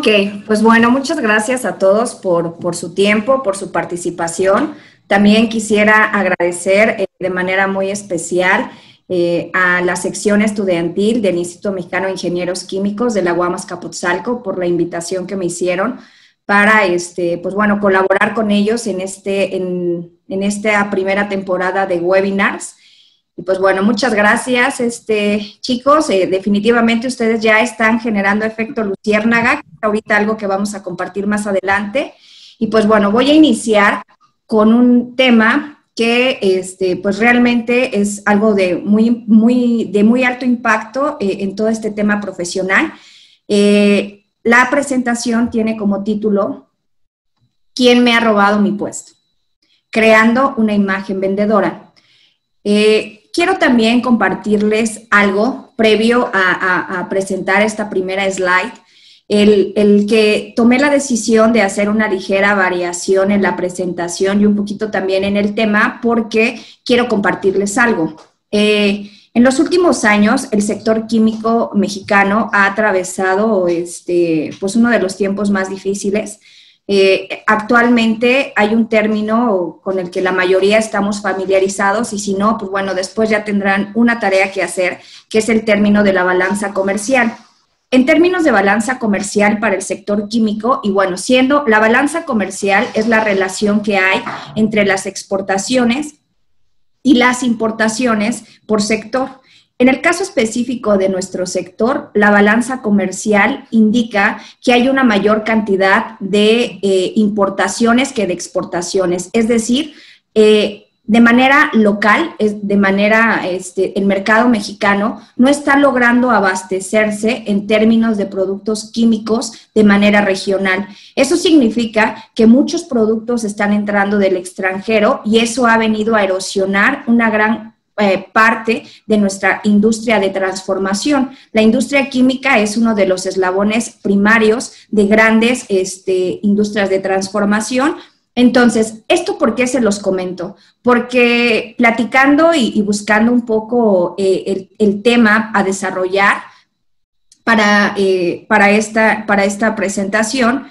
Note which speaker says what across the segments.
Speaker 1: Ok, pues bueno, muchas gracias a todos por su tiempo, por su participación. También quisiera agradecer de manera muy especial a la sección estudiantil del Instituto Mexicano de Ingenieros Químicos de la UAM Azcapotzalco por la invitación que me hicieron para, pues bueno, colaborar con ellos en esta primera temporada de webinars. Y pues bueno, muchas gracias, chicos. Definitivamente ustedes ya están generando efecto luciérnaga, que es ahorita algo que vamos a compartir más adelante. Y pues bueno, voy a iniciar con un tema que pues realmente es algo de muy alto impacto en todo este tema profesional. La presentación tiene como título ¿Quién me ha robado mi puesto? Creando una imagen vendedora. Quiero también compartirles algo previo a presentar esta primera slide. El que tomé la decisión de hacer una ligera variación en la presentación y un poquito también en el tema porque quiero compartirles algo. En los últimos años, el sector químico mexicano ha atravesado pues uno de los tiempos más difíciles. Actualmente hay un término con el que la mayoría estamos familiarizados y si no, pues bueno, después ya tendrán una tarea que hacer, que es el término de la balanza comercial. En términos de balanza comercial para el sector químico, y bueno, siendo la balanza comercial es la relación que hay entre las exportaciones y las importaciones por sector. En el caso específico de nuestro sector, la balanza comercial indica que hay una mayor cantidad de importaciones que de exportaciones, es decir, de manera local, el mercado mexicano no está logrando abastecerse en términos de productos químicos de manera regional. Eso significa que muchos productos están entrando del extranjero y eso ha venido a erosionar una gran parte de nuestra industria de transformación. La industria química es uno de los eslabones primarios de grandes industrias de transformación. Entonces, ¿esto por qué se los comento? Porque platicando y buscando un poco el tema a desarrollar para esta presentación,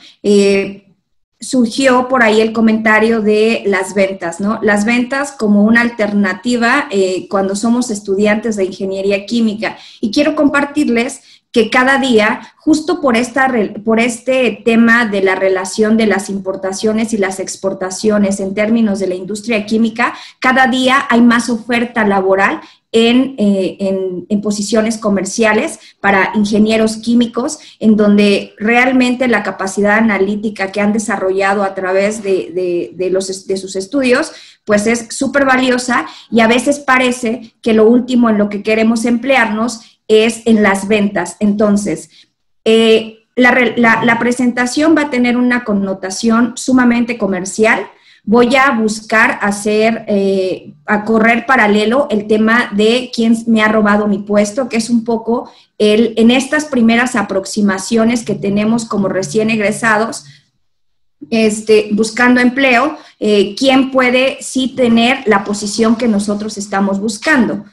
Speaker 1: surgió por ahí el comentario de las ventas, ¿no? Las ventas como una alternativa cuando somos estudiantes de ingeniería química. Y quiero compartirles que cada día, justo por este tema de la relación de las importaciones y las exportaciones en términos de la industria química, cada día hay más oferta laboral en posiciones comerciales para ingenieros químicos, en donde realmente la capacidad analítica que han desarrollado a través de sus estudios, pues es súper valiosa y a veces parece que lo último en lo que queremos emplearnos es en las ventas. Entonces, la presentación va a tener una connotación sumamente comercial. Voy a buscar a correr paralelo el tema de quién me ha robado mi puesto, que es un poco en estas primeras aproximaciones que tenemos como recién egresados, buscando empleo, quién puede sí tener la posición que nosotros estamos buscando.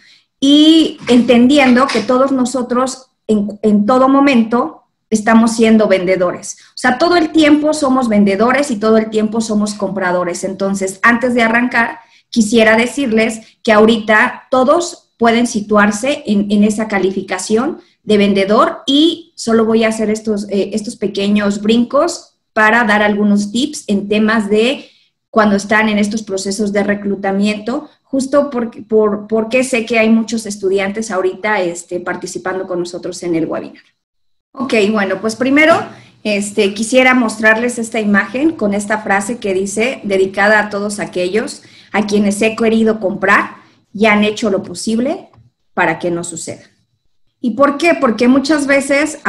Speaker 1: Y entendiendo que todos nosotros en todo momento estamos siendo vendedores. O sea, todo el tiempo somos vendedores y todo el tiempo somos compradores. Entonces, antes de arrancar, quisiera decirles que ahorita todos pueden situarse en esa calificación de vendedor y solo voy a hacer estos pequeños brincos para dar algunos tips en temas de cuando están en estos procesos de reclutamiento, justo porque sé que hay muchos estudiantes ahorita participando con nosotros en el webinar. Ok, bueno, pues primero quisiera mostrarles esta imagen con esta frase que dice, dedicada a todos aquellos a quienes he querido comprar y han hecho lo posible para que no suceda. ¿Y por qué? Porque muchas veces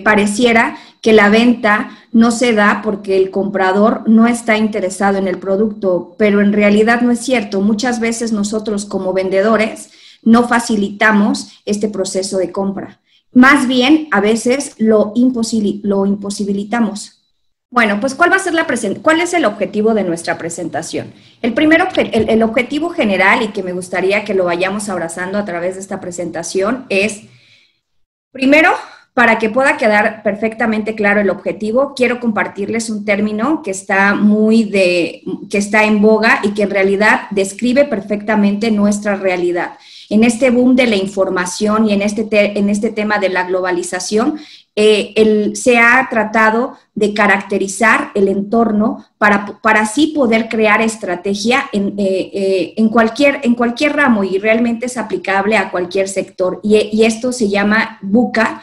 Speaker 1: pareciera que la venta no se da porque el comprador no está interesado en el producto, pero en realidad no es cierto. Muchas veces nosotros como vendedores no facilitamos este proceso de compra. Más bien, a veces lo imposibilitamos. Bueno, pues ¿cuál es el objetivo de nuestra presentación? El objetivo general y que me gustaría que lo vayamos abrazando a través de esta presentación es, primero, para que pueda quedar perfectamente claro el objetivo, quiero compartirles un término que está que está en boga y que en realidad describe perfectamente nuestra realidad. En este boom de la información y en este tema de la globalización, se ha tratado de caracterizar el entorno para así poder crear estrategia en cualquier ramo, y realmente es aplicable a cualquier sector. Y esto se llama VUCA,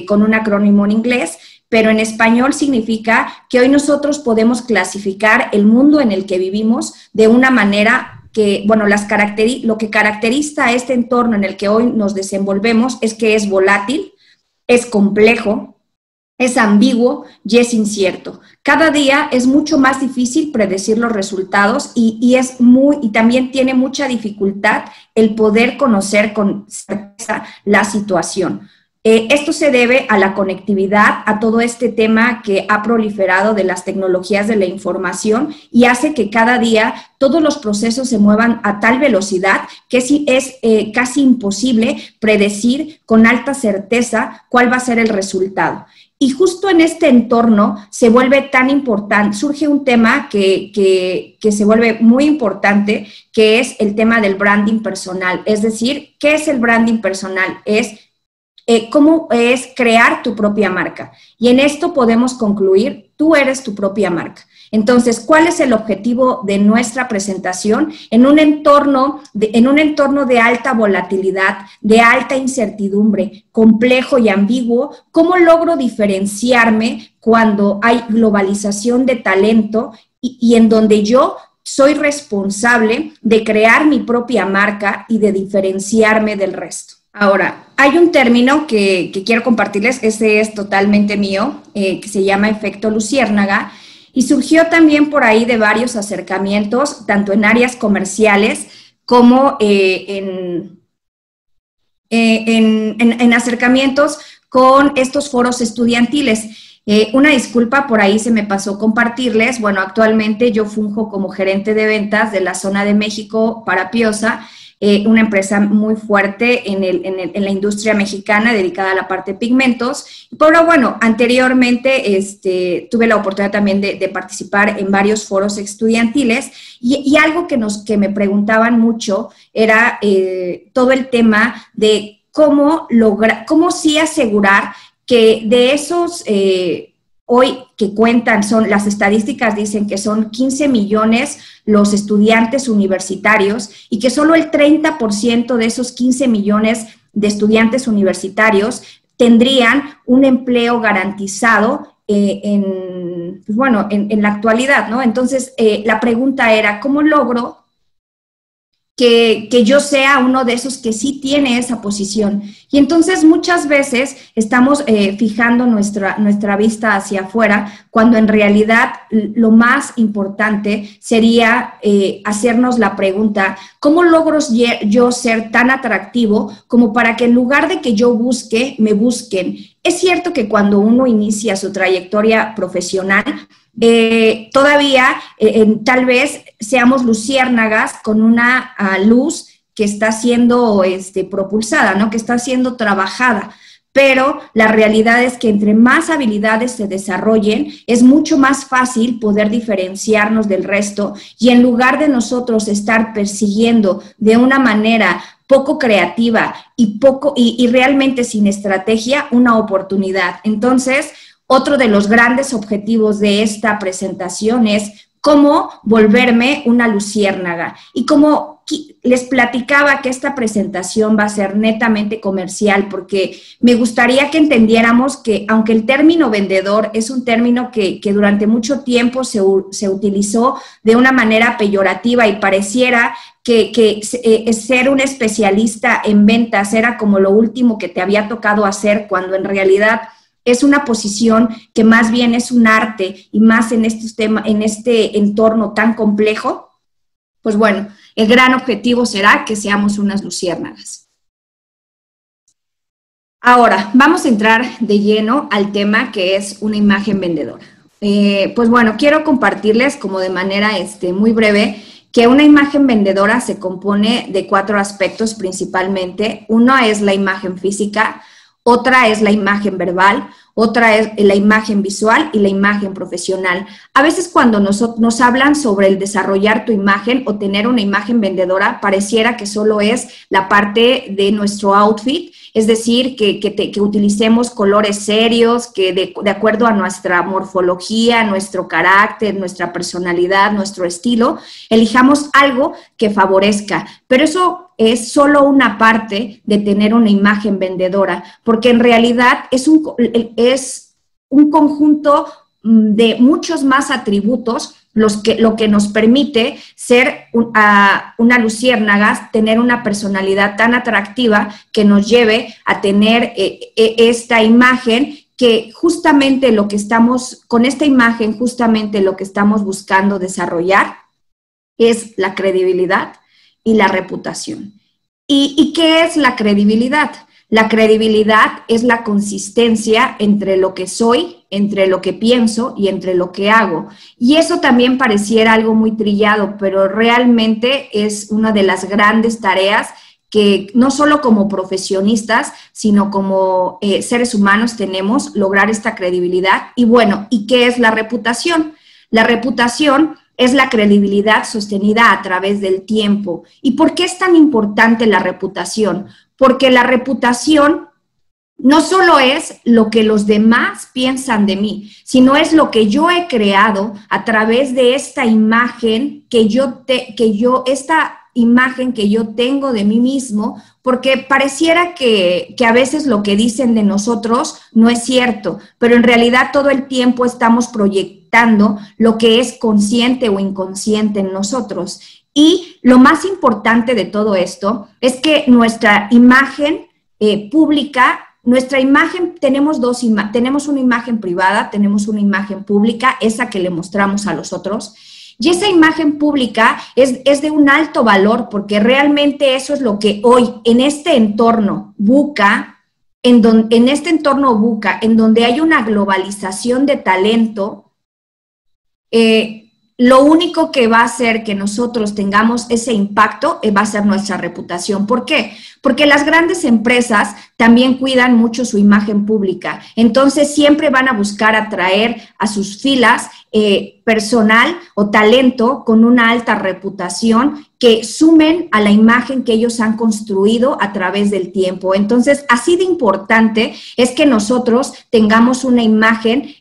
Speaker 1: con un acrónimo en inglés, pero en español significa que hoy nosotros podemos clasificar el mundo en el que vivimos de una manera que, bueno, lo que caracteriza a este entorno en el que hoy nos desenvolvemos es que es volátil, es complejo, es ambiguo y es incierto. Cada día es mucho más difícil predecir los resultados y también tiene mucha dificultad el poder conocer con certeza la situación. Esto se debe a la conectividad, a todo este tema que ha proliferado de las tecnologías de la información, y hace que cada día todos los procesos se muevan a tal velocidad que es casi imposible predecir con alta certeza cuál va a ser el resultado. Y justo en este entorno se vuelve tan importante, surge un tema que se vuelve muy importante, que es el tema del branding personal. Es decir, ¿qué es el branding personal? ¿Cómo es crear tu propia marca? Y en esto podemos concluir, tú eres tu propia marca. Entonces, ¿cuál es el objetivo de nuestra presentación? En un entorno de alta volatilidad, de alta incertidumbre, complejo y ambiguo, ¿cómo logro diferenciarme cuando hay globalización de talento y en donde yo soy responsable de crear mi propia marca y de diferenciarme del resto? Ahora, hay un término que quiero compartirles, ese es totalmente mío, que se llama efecto luciérnaga, y surgió también por ahí de varios acercamientos, tanto en áreas comerciales como en acercamientos con estos foros estudiantiles. Una disculpa, por ahí se me pasó compartirles. Bueno, actualmente yo funjo como gerente de ventas de la zona de México para Piosa, una empresa muy fuerte en la industria mexicana dedicada a la parte de pigmentos. Pero bueno, anteriormente tuve la oportunidad también de participar en varios foros estudiantiles, y algo que me preguntaban mucho era todo el tema de cómo sí asegurar que de esos hoy que cuentan, las estadísticas dicen que son 15 millones los estudiantes universitarios, y que solo el 30% de esos 15 millones de estudiantes universitarios tendrían un empleo garantizado en la actualidad, ¿no? Entonces, la pregunta era, ¿cómo logro que yo sea uno de esos que sí tiene esa posición? Y entonces muchas veces estamos fijando nuestra vista hacia afuera, cuando en realidad lo más importante sería hacernos la pregunta, ¿cómo logro yo ser tan atractivo como para que en lugar de que yo busque, me busquen? Es cierto que cuando uno inicia su trayectoria profesional, todavía tal vez seamos luciérnagas con una luz que está siendo propulsada, ¿no? Que está siendo trabajada, pero la realidad es que entre más habilidades se desarrollen, es mucho más fácil poder diferenciarnos del resto, y en lugar de nosotros estar persiguiendo de una manera poco creativa y realmente sin estrategia una oportunidad. Entonces, otro de los grandes objetivos de esta presentación es cómo volverme una luciérnaga. Y como les platicaba que esta presentación va a ser netamente comercial, porque me gustaría que entendiéramos que aunque el término vendedor es un término que durante mucho tiempo se utilizó de una manera peyorativa y pareciera que ser un especialista en ventas era como lo último que te había tocado hacer, cuando en realidad es una posición que más bien es un arte, y más en este entorno tan complejo. Pues bueno, el gran objetivo será que seamos unas luciérnagas. Ahora, vamos a entrar de lleno al tema que es una imagen vendedora. Pues bueno, quiero compartirles como de manera muy breve que una imagen vendedora se compone de 4 aspectos principalmente. Uno es la imagen física, otra es la imagen verbal, otra es la imagen visual y la imagen profesional. A veces cuando nos hablan sobre el desarrollar tu imagen o tener una imagen vendedora, pareciera que solo es la parte de nuestro outfit, es decir, que utilicemos colores serios, que de acuerdo a nuestra morfología, nuestro carácter, nuestra personalidad, nuestro estilo, elijamos algo que favorezca. Pero eso es solo una parte de tener una imagen vendedora, porque en realidad es un conjunto de muchos más atributos lo que nos permite ser una luciérnaga, tener una personalidad tan atractiva que nos lleve a tener esta imagen que justamente con esta imagen, justamente lo que estamos buscando desarrollar es la credibilidad y la reputación. ¿Y qué es la credibilidad? La credibilidad es la consistencia entre lo que soy, entre lo que pienso y entre lo que hago. Y eso también pareciera algo muy trillado, pero realmente es una de las grandes tareas que no solo como profesionistas, sino como seres humanos tenemos, lograr esta credibilidad. Y bueno, ¿y qué es la reputación? La reputación es la credibilidad sostenida a través del tiempo. ¿Y por qué es tan importante la reputación? Porque la reputación no solo es lo que los demás piensan de mí, sino es lo que yo he creado a través de esta imagen esta imagen que yo tengo de mí mismo, porque pareciera que a veces lo que dicen de nosotros no es cierto, pero en realidad todo el tiempo estamos proyectando lo que es consciente o inconsciente en nosotros. Y lo más importante de todo esto es que nuestra imagen pública, tenemos una imagen privada, tenemos una imagen pública, esa que le mostramos a los otros. Y esa imagen pública es de un alto valor, porque realmente eso es lo que hoy en este entorno VUCA, en donde hay una globalización de talento, lo único que va a hacer que nosotros tengamos ese impacto va a ser nuestra reputación. ¿Por qué? Porque las grandes empresas también cuidan mucho su imagen pública. Entonces, siempre van a buscar atraer a sus filas personal o talento con una alta reputación que sumen a la imagen que ellos han construido a través del tiempo. Entonces, así de importante es que nosotros tengamos una imagen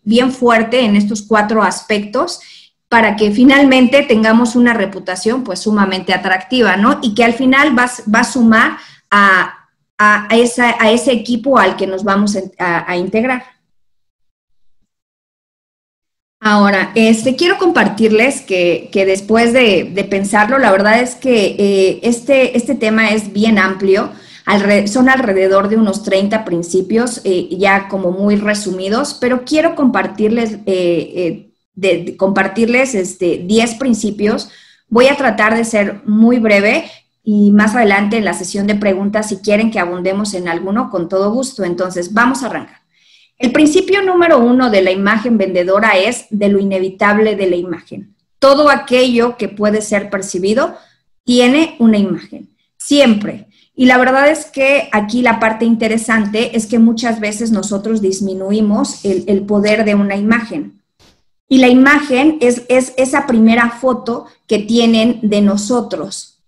Speaker 1: bien fuerte en estos 4 aspectos, para que finalmente tengamos una reputación pues sumamente atractiva, ¿no? Y que al final va a sumar a ese equipo al que nos vamos a integrar. Ahora, quiero compartirles que después de pensarlo, la verdad es que este tema es bien amplio. Son alrededor de unos 30 principios, ya como muy resumidos, pero quiero compartirles 10 principios. Voy a tratar de ser muy breve y más adelante en la sesión de preguntas, si quieren que abundemos en alguno, con todo gusto. Entonces, vamos a arrancar. El principio número 1 de la imagen vendedora es de lo inevitable de la imagen. Todo aquello que puede ser percibido tiene una imagen, siempre. Y la verdad es que aquí la parte interesante es que muchas veces nosotros disminuimos el poder de una imagen. Y la imagen es esa primera foto que tienen de nosotros.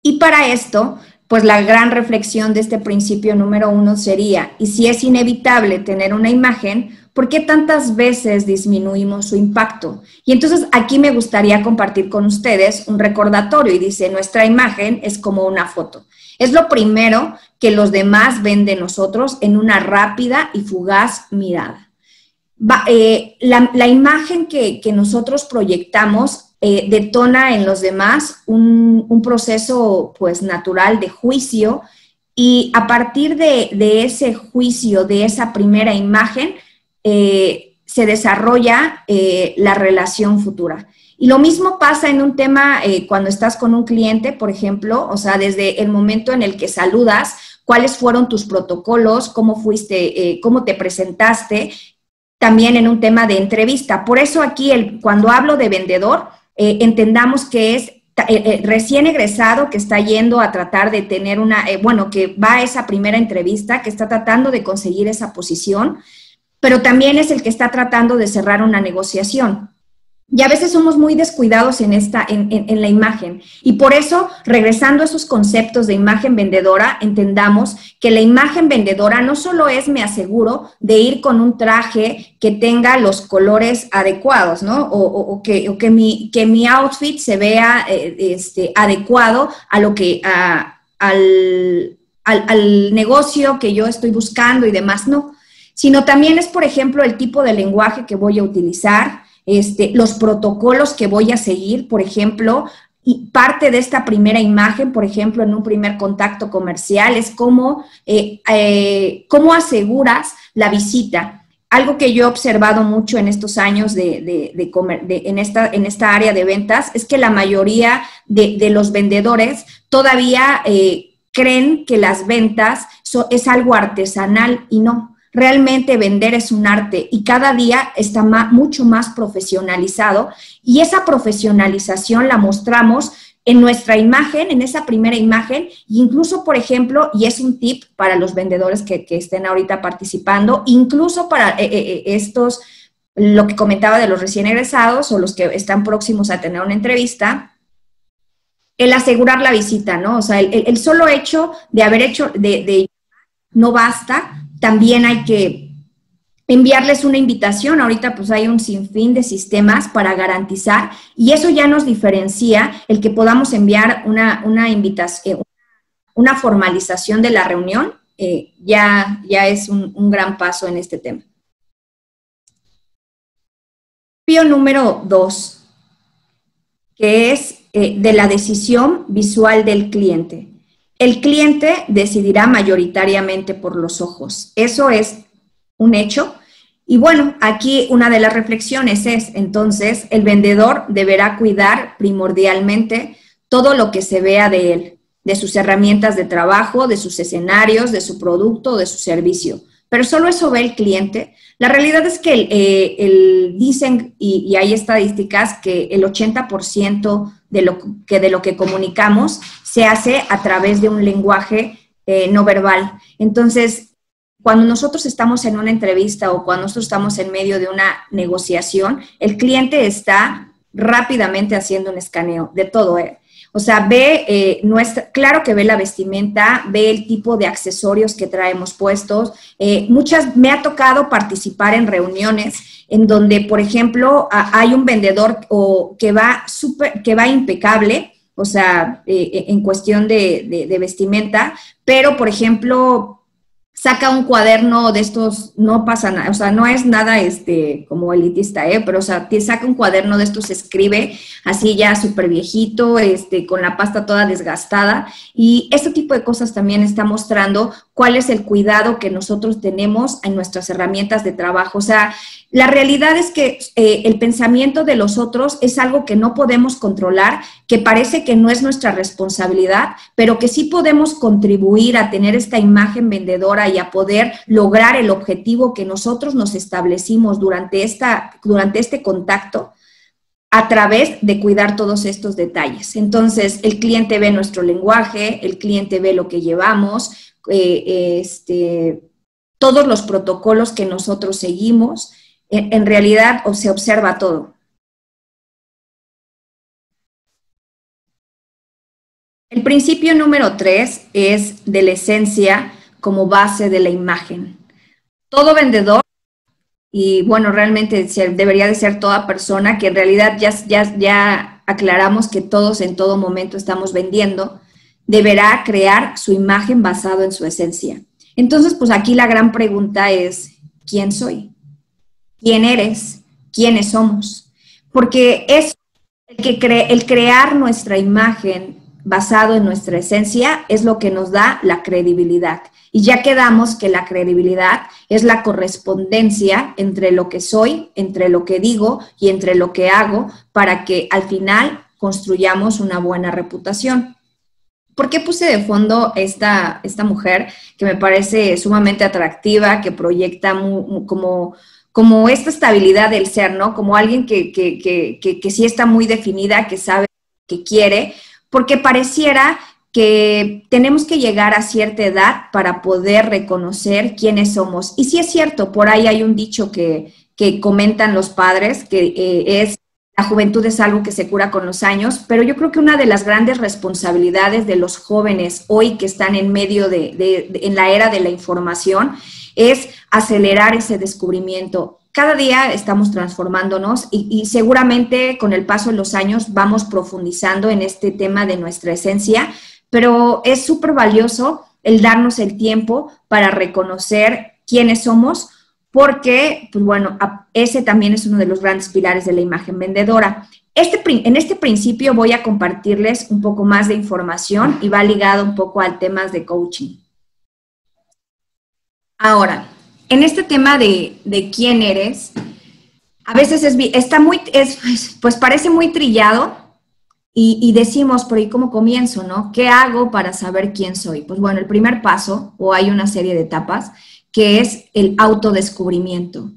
Speaker 1: Y para esto, pues la gran reflexión de este principio número 1 sería, y si es inevitable tener una imagen, ¿por qué tantas veces disminuimos su impacto? Y entonces aquí me gustaría compartir con ustedes un recordatorio y dice, nuestra imagen es como una foto. Es lo primero que los demás ven de nosotros en una rápida y fugaz mirada. La imagen que nosotros proyectamos detona en los demás un proceso pues natural de juicio, y a partir de ese juicio, de esa primera imagen, se desarrolla la relación futura. Y lo mismo pasa en un tema cuando estás con un cliente, por ejemplo, o sea, desde el momento en el que saludas, cuáles fueron tus protocolos, cómo fuiste, cómo te presentaste, también en un tema de entrevista. Por eso aquí, cuando hablo de vendedor, entendamos que es recién egresado que está yendo a tratar de tener bueno, que va a esa primera entrevista, que está tratando de conseguir esa posición, pero también es el que está tratando de cerrar una negociación. Y a veces somos muy descuidados en la imagen. Y por eso, regresando a esos conceptos de imagen vendedora, entendamos que la imagen vendedora no solo es me aseguro de ir con un traje que tenga los colores adecuados, ¿no? O que mi outfit se vea adecuado a lo que, al negocio que yo estoy buscando y demás, no. Sino también es, por ejemplo, el tipo de lenguaje que voy a utilizar, los protocolos que voy a seguir, por ejemplo, y parte de esta primera imagen, por ejemplo, en un primer contacto comercial, es cómo aseguras la visita. Algo que yo he observado mucho en estos años en esta área de ventas es que la mayoría de los vendedores todavía creen que las ventas es algo artesanal y no. Realmente vender es un arte y cada día está mucho más profesionalizado y esa profesionalización la mostramos en nuestra imagen, en esa primera imagen, e incluso, por ejemplo, y es un tip para los vendedores que estén ahorita participando, incluso para lo que comentaba de los recién egresados o los que están próximos a tener una entrevista, el asegurar la visita, ¿no? O sea, el solo hecho de haber hecho, no basta. También hay que enviarles una invitación. Ahorita pues hay un sinfín de sistemas para garantizar y eso ya nos diferencia el que podamos enviar una invitación, una formalización de la reunión, ya es un gran paso en este tema. Principio número 2, que es de la decisión visual del cliente. El cliente decidirá mayoritariamente por los ojos. Eso es un hecho. Y bueno, aquí una de las reflexiones es, entonces, el vendedor deberá cuidar primordialmente todo lo que se vea de él, de sus herramientas de trabajo, de sus escenarios, de su producto, de su servicio. Pero solo eso ve el cliente. La realidad es que dicen, y hay estadísticas, que el 80% de lo que comunicamos se hace a través de un lenguaje no verbal. Entonces, cuando nosotros estamos en una entrevista o cuando nosotros estamos en medio de una negociación, el cliente está rápidamente haciendo un escaneo de todo, ¿eh? O sea, claro que ve la vestimenta, ve el tipo de accesorios que traemos puestos. Me ha tocado participar en reuniones en donde, por ejemplo, hay un vendedor que va impecable, o sea, en cuestión de vestimenta, pero, por ejemplo, saca un cuaderno de estos, no pasa nada, o sea, no es nada como elitista, pero, o sea, saca un cuaderno de estos, escribe así ya súper viejito, con la pasta toda desgastada, y este tipo de cosas también está mostrando cuál es el cuidado que nosotros tenemos en nuestras herramientas de trabajo. O sea, la realidad es que el pensamiento de los otros es algo que no podemos controlar, que parece que no es nuestra responsabilidad, pero que sí podemos contribuir a tener esta imagen vendedora y a poder lograr el objetivo que nosotros nos establecimos durante este contacto a través de cuidar todos estos detalles. Entonces, el cliente ve nuestro lenguaje, el cliente ve lo que llevamos, todos los protocolos que nosotros seguimos. En realidad se observa todo. El principio número 3 es de la esencia como base de la imagen. Todo vendedor, y bueno, realmente debería de ser toda persona, que en realidad ya aclaramos que todos en todo momento estamos vendiendo, deberá crear su imagen basado en su esencia. Entonces, pues aquí la gran pregunta es, ¿quién soy? ¿Quién eres? ¿Quiénes somos? Porque es el crear nuestra imagen basado en nuestra esencia es lo que nos da la credibilidad. Y ya quedamos que la credibilidad es la correspondencia entre lo que soy, entre lo que digo y entre lo que hago para que al final construyamos una buena reputación. ¿Por qué puse de fondo esta mujer que me parece sumamente atractiva, que proyecta como esta estabilidad del ser, ¿no? Como alguien que sí está muy definida, que sabe que quiere, porque pareciera que tenemos que llegar a cierta edad para poder reconocer quiénes somos. Y sí es cierto, por ahí hay un dicho que comentan los padres, que es: la juventud es algo que se cura con los años, pero yo creo que una de las grandes responsabilidades de los jóvenes hoy que están en medio en la era de la información es acelerar ese descubrimiento. Cada día estamos transformándonos y seguramente con el paso de los años vamos profundizando en este tema de nuestra esencia, pero es súper valioso el darnos el tiempo para reconocer quiénes somos, porque, pues bueno, ese también es uno de los grandes pilares de la imagen vendedora. En este principio voy a compartirles un poco más de información y va ligado un poco al tema de coaching. Ahora, en este tema de quién eres, a veces pues parece muy trillado y decimos por ahí cómo comienzo, ¿no? ¿Qué hago para saber quién soy? Pues bueno, el primer paso, o hay una serie de etapas, que es el autodescubrimiento.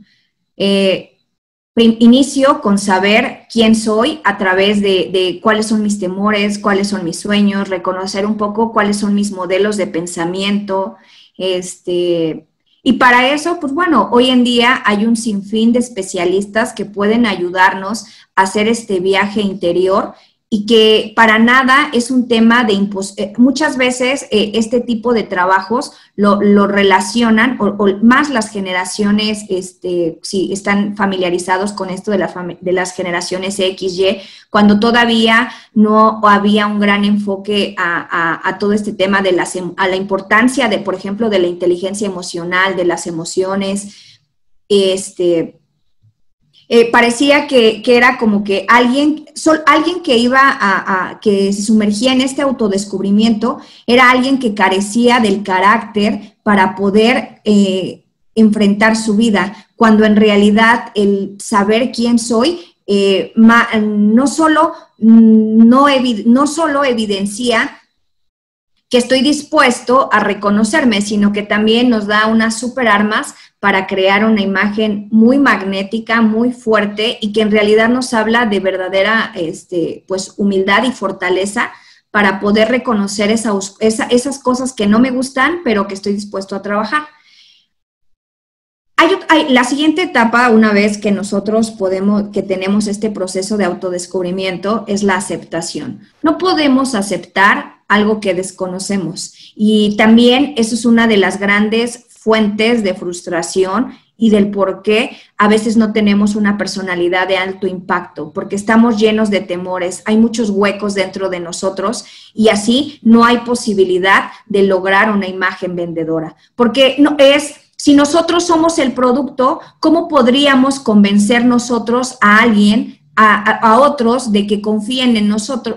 Speaker 1: Inicio con saber quién soy a través de cuáles son mis temores, cuáles son mis sueños, reconocer un poco cuáles son mis modelos de pensamiento, y para eso, pues bueno, hoy en día hay un sinfín de especialistas que pueden ayudarnos a hacer este viaje interior y que para nada es un tema de muchas veces este tipo de trabajos lo relacionan, o más las generaciones, si están familiarizados con esto de las generaciones X, Y, cuando todavía no había un gran enfoque a todo este tema a la importancia de, por ejemplo, de la inteligencia emocional, de las emociones, parecía que era como que alguien que iba que se sumergía en este autodescubrimiento era alguien que carecía del carácter para poder enfrentar su vida, cuando en realidad el saber quién soy no solo evidencia que estoy dispuesto a reconocerme, sino que también nos da unas super armas para crear una imagen muy magnética, muy fuerte, y que en realidad nos habla de verdadera pues humildad y fortaleza para poder reconocer esas cosas que no me gustan, pero que estoy dispuesto a trabajar. La siguiente etapa, una vez que nosotros que tenemos este proceso de autodescubrimiento, es la aceptación. No podemos aceptar algo que desconocemos, y también eso es una de las grandes fuentes de frustración y del por qué a veces no tenemos una personalidad de alto impacto, porque estamos llenos de temores, hay muchos huecos dentro de nosotros y así no hay posibilidad de lograr una imagen vendedora, porque si nosotros somos el producto, ¿cómo podríamos convencer nosotros a alguien, a otros, de que confíen en nosotros?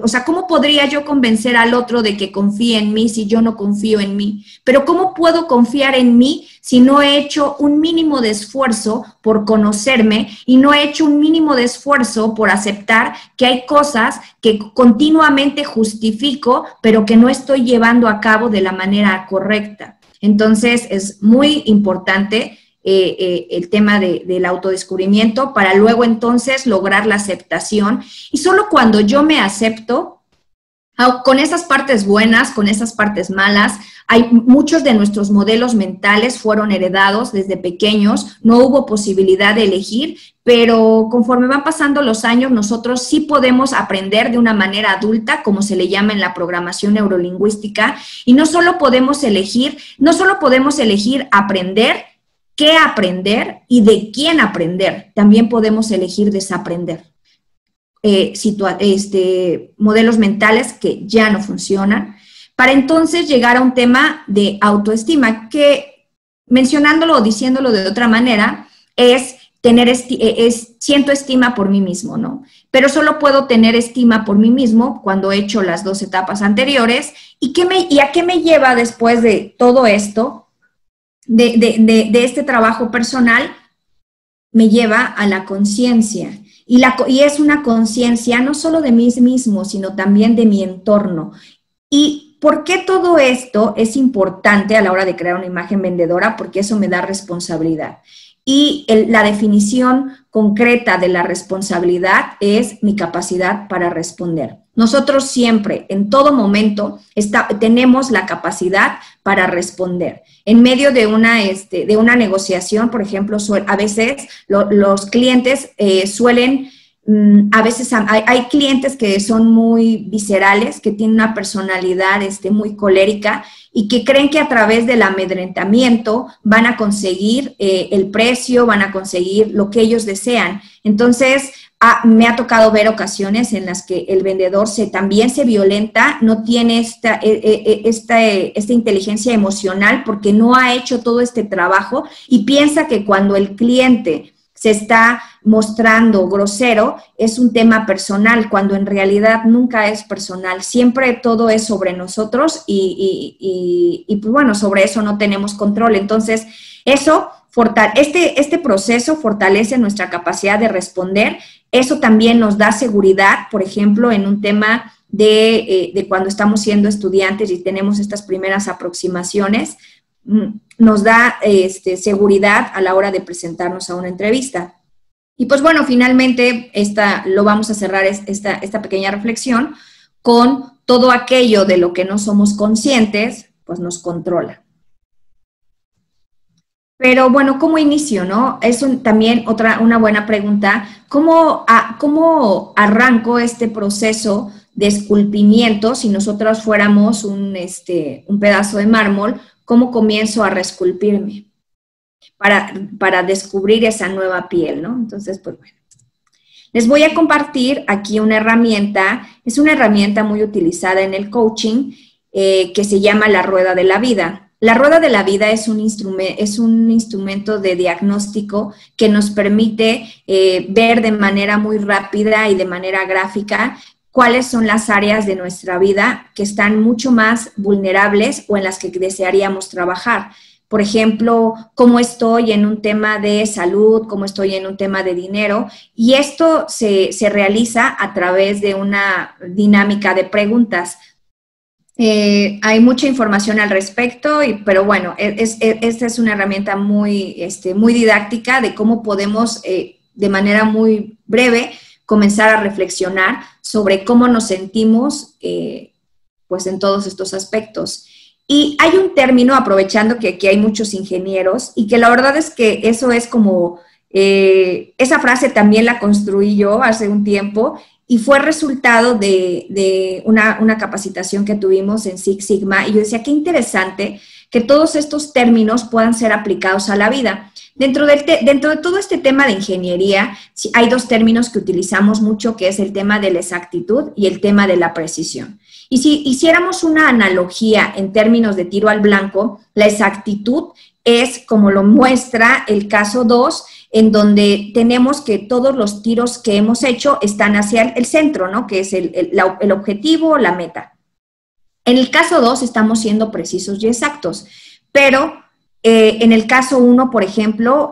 Speaker 1: O sea, ¿cómo podría yo convencer al otro de que confíe en mí si yo no confío en mí? Pero ¿cómo puedo confiar en mí si no he hecho un mínimo de esfuerzo por conocerme y no he hecho un mínimo de esfuerzo por aceptar que hay cosas que continuamente justifico, pero que no estoy llevando a cabo de la manera correcta? Entonces, es muy importante el tema del autodescubrimiento para luego entonces lograr la aceptación. Y solo cuando yo me acepto, con esas partes buenas, con esas partes malas, muchos de nuestros modelos mentales fueron heredados desde pequeños, no hubo posibilidad de elegir, pero conforme van pasando los años, nosotros sí podemos aprender de una manera adulta, como se le llama en la programación neurolingüística, y no solo podemos elegir aprender, qué aprender y de quién aprender, también podemos elegir desaprender. Modelos mentales que ya no funcionan, para entonces llegar a un tema de autoestima, que mencionándolo o diciéndolo de otra manera, es siento estima por mí mismo, ¿no? Pero solo puedo tener estima por mí mismo cuando he hecho las dos etapas anteriores. ¿Y a qué me lleva después de todo esto, de este trabajo personal? Me lleva a la conciencia. Y es una conciencia no solo de mí mismo, sino también de mi entorno. ¿Y por qué todo esto es importante a la hora de crear una imagen vendedora? Porque eso me da responsabilidad. y la definición concreta de la responsabilidad es mi capacidad para responder. Nosotros siempre, en todo momento, tenemos la capacidad para responder. En medio de una negociación, por ejemplo, a veces los clientes suelen... A veces hay clientes que son muy viscerales, que tienen una personalidad muy colérica y que creen que a través del amedrentamiento van a conseguir el precio, van a conseguir lo que ellos desean. Entonces, me ha tocado ver ocasiones en las que el vendedor también se violenta, no tiene esta inteligencia emocional porque no ha hecho todo este trabajo y piensa que cuando el cliente se está mostrando grosero, es un tema personal, cuando en realidad nunca es personal. Siempre todo es sobre nosotros y pues bueno, sobre eso no tenemos control. Entonces, este proceso fortalece nuestra capacidad de responder. Eso también nos da seguridad, por ejemplo, en un tema de cuando estamos siendo estudiantes y tenemos estas primeras aproximaciones, nos da seguridad a la hora de presentarnos a una entrevista. Y pues bueno, finalmente lo vamos a cerrar esta pequeña reflexión con todo aquello de lo que no somos conscientes, pues nos controla. Pero bueno, ¿cómo inicio, no? Es también una buena pregunta. ¿Cómo arranco este proceso de esculpimiento si nosotros fuéramos un pedazo de mármol? ¿Cómo comienzo a reesculpirme para descubrir esa nueva piel, ¿no? Entonces, pues bueno. Les voy a compartir aquí una herramienta, es una herramienta muy utilizada en el coaching que se llama la rueda de la vida. La rueda de la vida es un instrumento de diagnóstico que nos permite ver de manera muy rápida y de manera gráfica cuáles son las áreas de nuestra vida que están mucho más vulnerables o en las que desearíamos trabajar. Por ejemplo, cómo estoy en un tema de salud, cómo estoy en un tema de dinero. Y esto se realiza a través de una dinámica de preguntas. Hay mucha información al respecto, pero bueno, esta es una herramienta muy didáctica de cómo podemos, de manera muy breve, comenzar a reflexionar sobre cómo nos sentimos pues en todos estos aspectos. Y hay un término, aprovechando que aquí hay muchos ingenieros, y que la verdad es que eso es como, esa frase también la construí yo hace un tiempo, y fue resultado de una capacitación que tuvimos en Six Sigma, y yo decía, qué interesante que todos estos términos puedan ser aplicados a la vida. Dentro de todo este tema de ingeniería, hay dos términos que utilizamos mucho, que es el tema de la exactitud y el tema de la precisión. Y si hiciéramos una analogía en términos de tiro al blanco, la exactitud es como lo muestra el caso 2, en donde tenemos que todos los tiros que hemos hecho están hacia el centro, ¿no? Que es el objetivo, la meta. En el caso 2 estamos siendo precisos y exactos, pero en el caso 1, por ejemplo,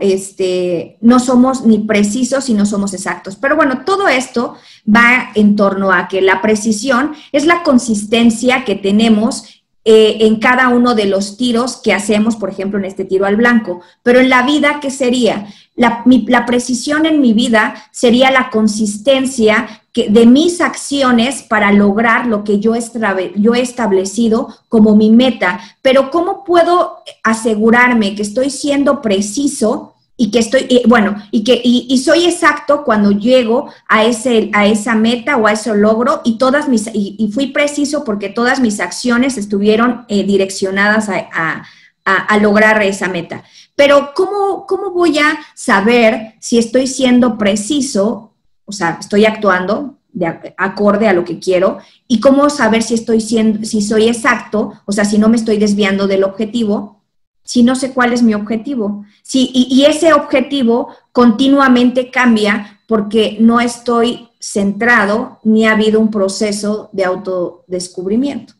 Speaker 1: no somos ni precisos y no somos exactos. Pero bueno, todo esto va en torno a que la precisión es la consistencia que tenemos en cada uno de los tiros que hacemos, por ejemplo, en este tiro al blanco. Pero en la vida, ¿qué sería? La precisión en mi vida sería la consistencia de mis acciones para lograr lo que yo he establecido como mi meta. Pero ¿cómo puedo asegurarme que estoy siendo preciso y que y soy exacto cuando llego a esa meta o a ese logro y fui preciso porque todas mis acciones estuvieron direccionadas a lograr esa meta? Pero ¿cómo voy a saber si estoy siendo preciso? O sea, estoy actuando acorde a lo que quiero, y cómo saber si soy exacto, o sea, si no me estoy desviando del objetivo, si no sé cuál es mi objetivo. Y ese objetivo continuamente cambia porque no estoy centrado ni ha habido un proceso de autodescubrimiento.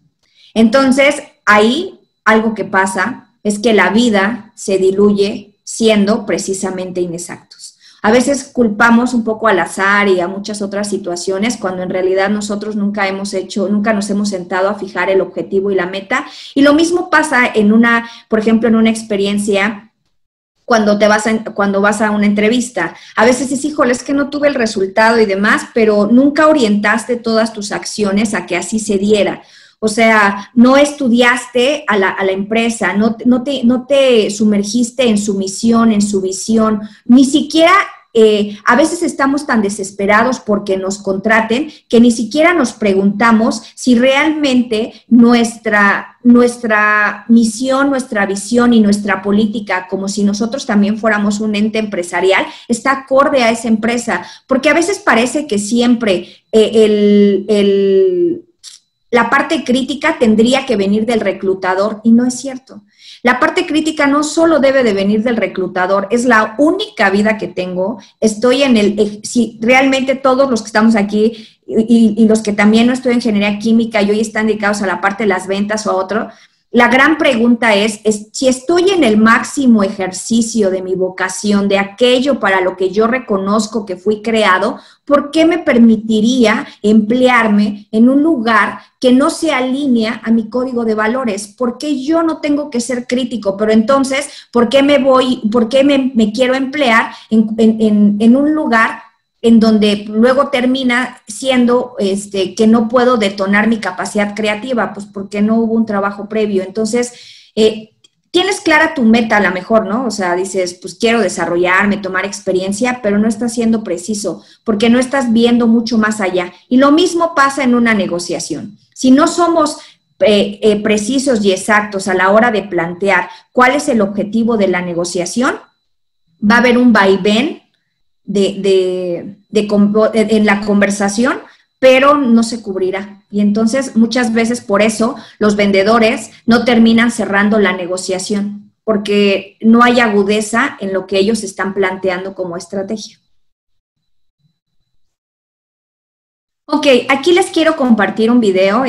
Speaker 1: Entonces, ahí algo que pasa es que la vida se diluye siendo precisamente inexactos. A veces culpamos un poco al azar y a muchas otras situaciones cuando en realidad nosotros nunca nos hemos sentado a fijar el objetivo y la meta. Y lo mismo pasa por ejemplo, en una experiencia cuando vas a una entrevista. A veces es, híjole, es que no tuve el resultado y demás, pero nunca orientaste todas tus acciones a que así se diera. O sea, no estudiaste a la empresa, no te sumergiste en su misión, en su visión, ni siquiera... a veces estamos tan desesperados porque nos contraten que ni siquiera nos preguntamos si realmente nuestra misión, nuestra visión y nuestra política, como si nosotros también fuéramos un ente empresarial, está acorde a esa empresa. Porque a veces parece que siempre la parte crítica tendría que venir del reclutador y no es cierto. La parte crítica no solo debe de venir del reclutador, es la única vida que tengo. Estoy si realmente todos los que estamos aquí y los que también no estudian ingeniería química y hoy están dedicados a la parte de las ventas o a otro, la gran pregunta es si estoy en el máximo ejercicio de mi vocación, de aquello para lo que yo reconozco que fui creado, ¿por qué me permitiría emplearme en un lugar que no se alinea a mi código de valores? ¿Por qué yo no tengo que ser crítico? Pero entonces, ¿por qué me quiero emplear en un lugar en donde luego termina siendo que no puedo detonar mi capacidad creativa? Pues porque no hubo un trabajo previo. Entonces, tienes clara tu meta a lo mejor, ¿no? O sea, dices, pues quiero desarrollarme, tomar experiencia, pero no estás siendo preciso, porque no estás viendo mucho más allá. Y lo mismo pasa en una negociación. Si no somos precisos y exactos a la hora de plantear cuál es el objetivo de la negociación, va a haber un vaivén en la conversación, pero no se cubrirá. Y entonces, muchas veces por eso, los vendedores no terminan cerrando la negociación, porque no hay agudeza en lo que ellos están planteando como estrategia. Ok, aquí les quiero compartir un video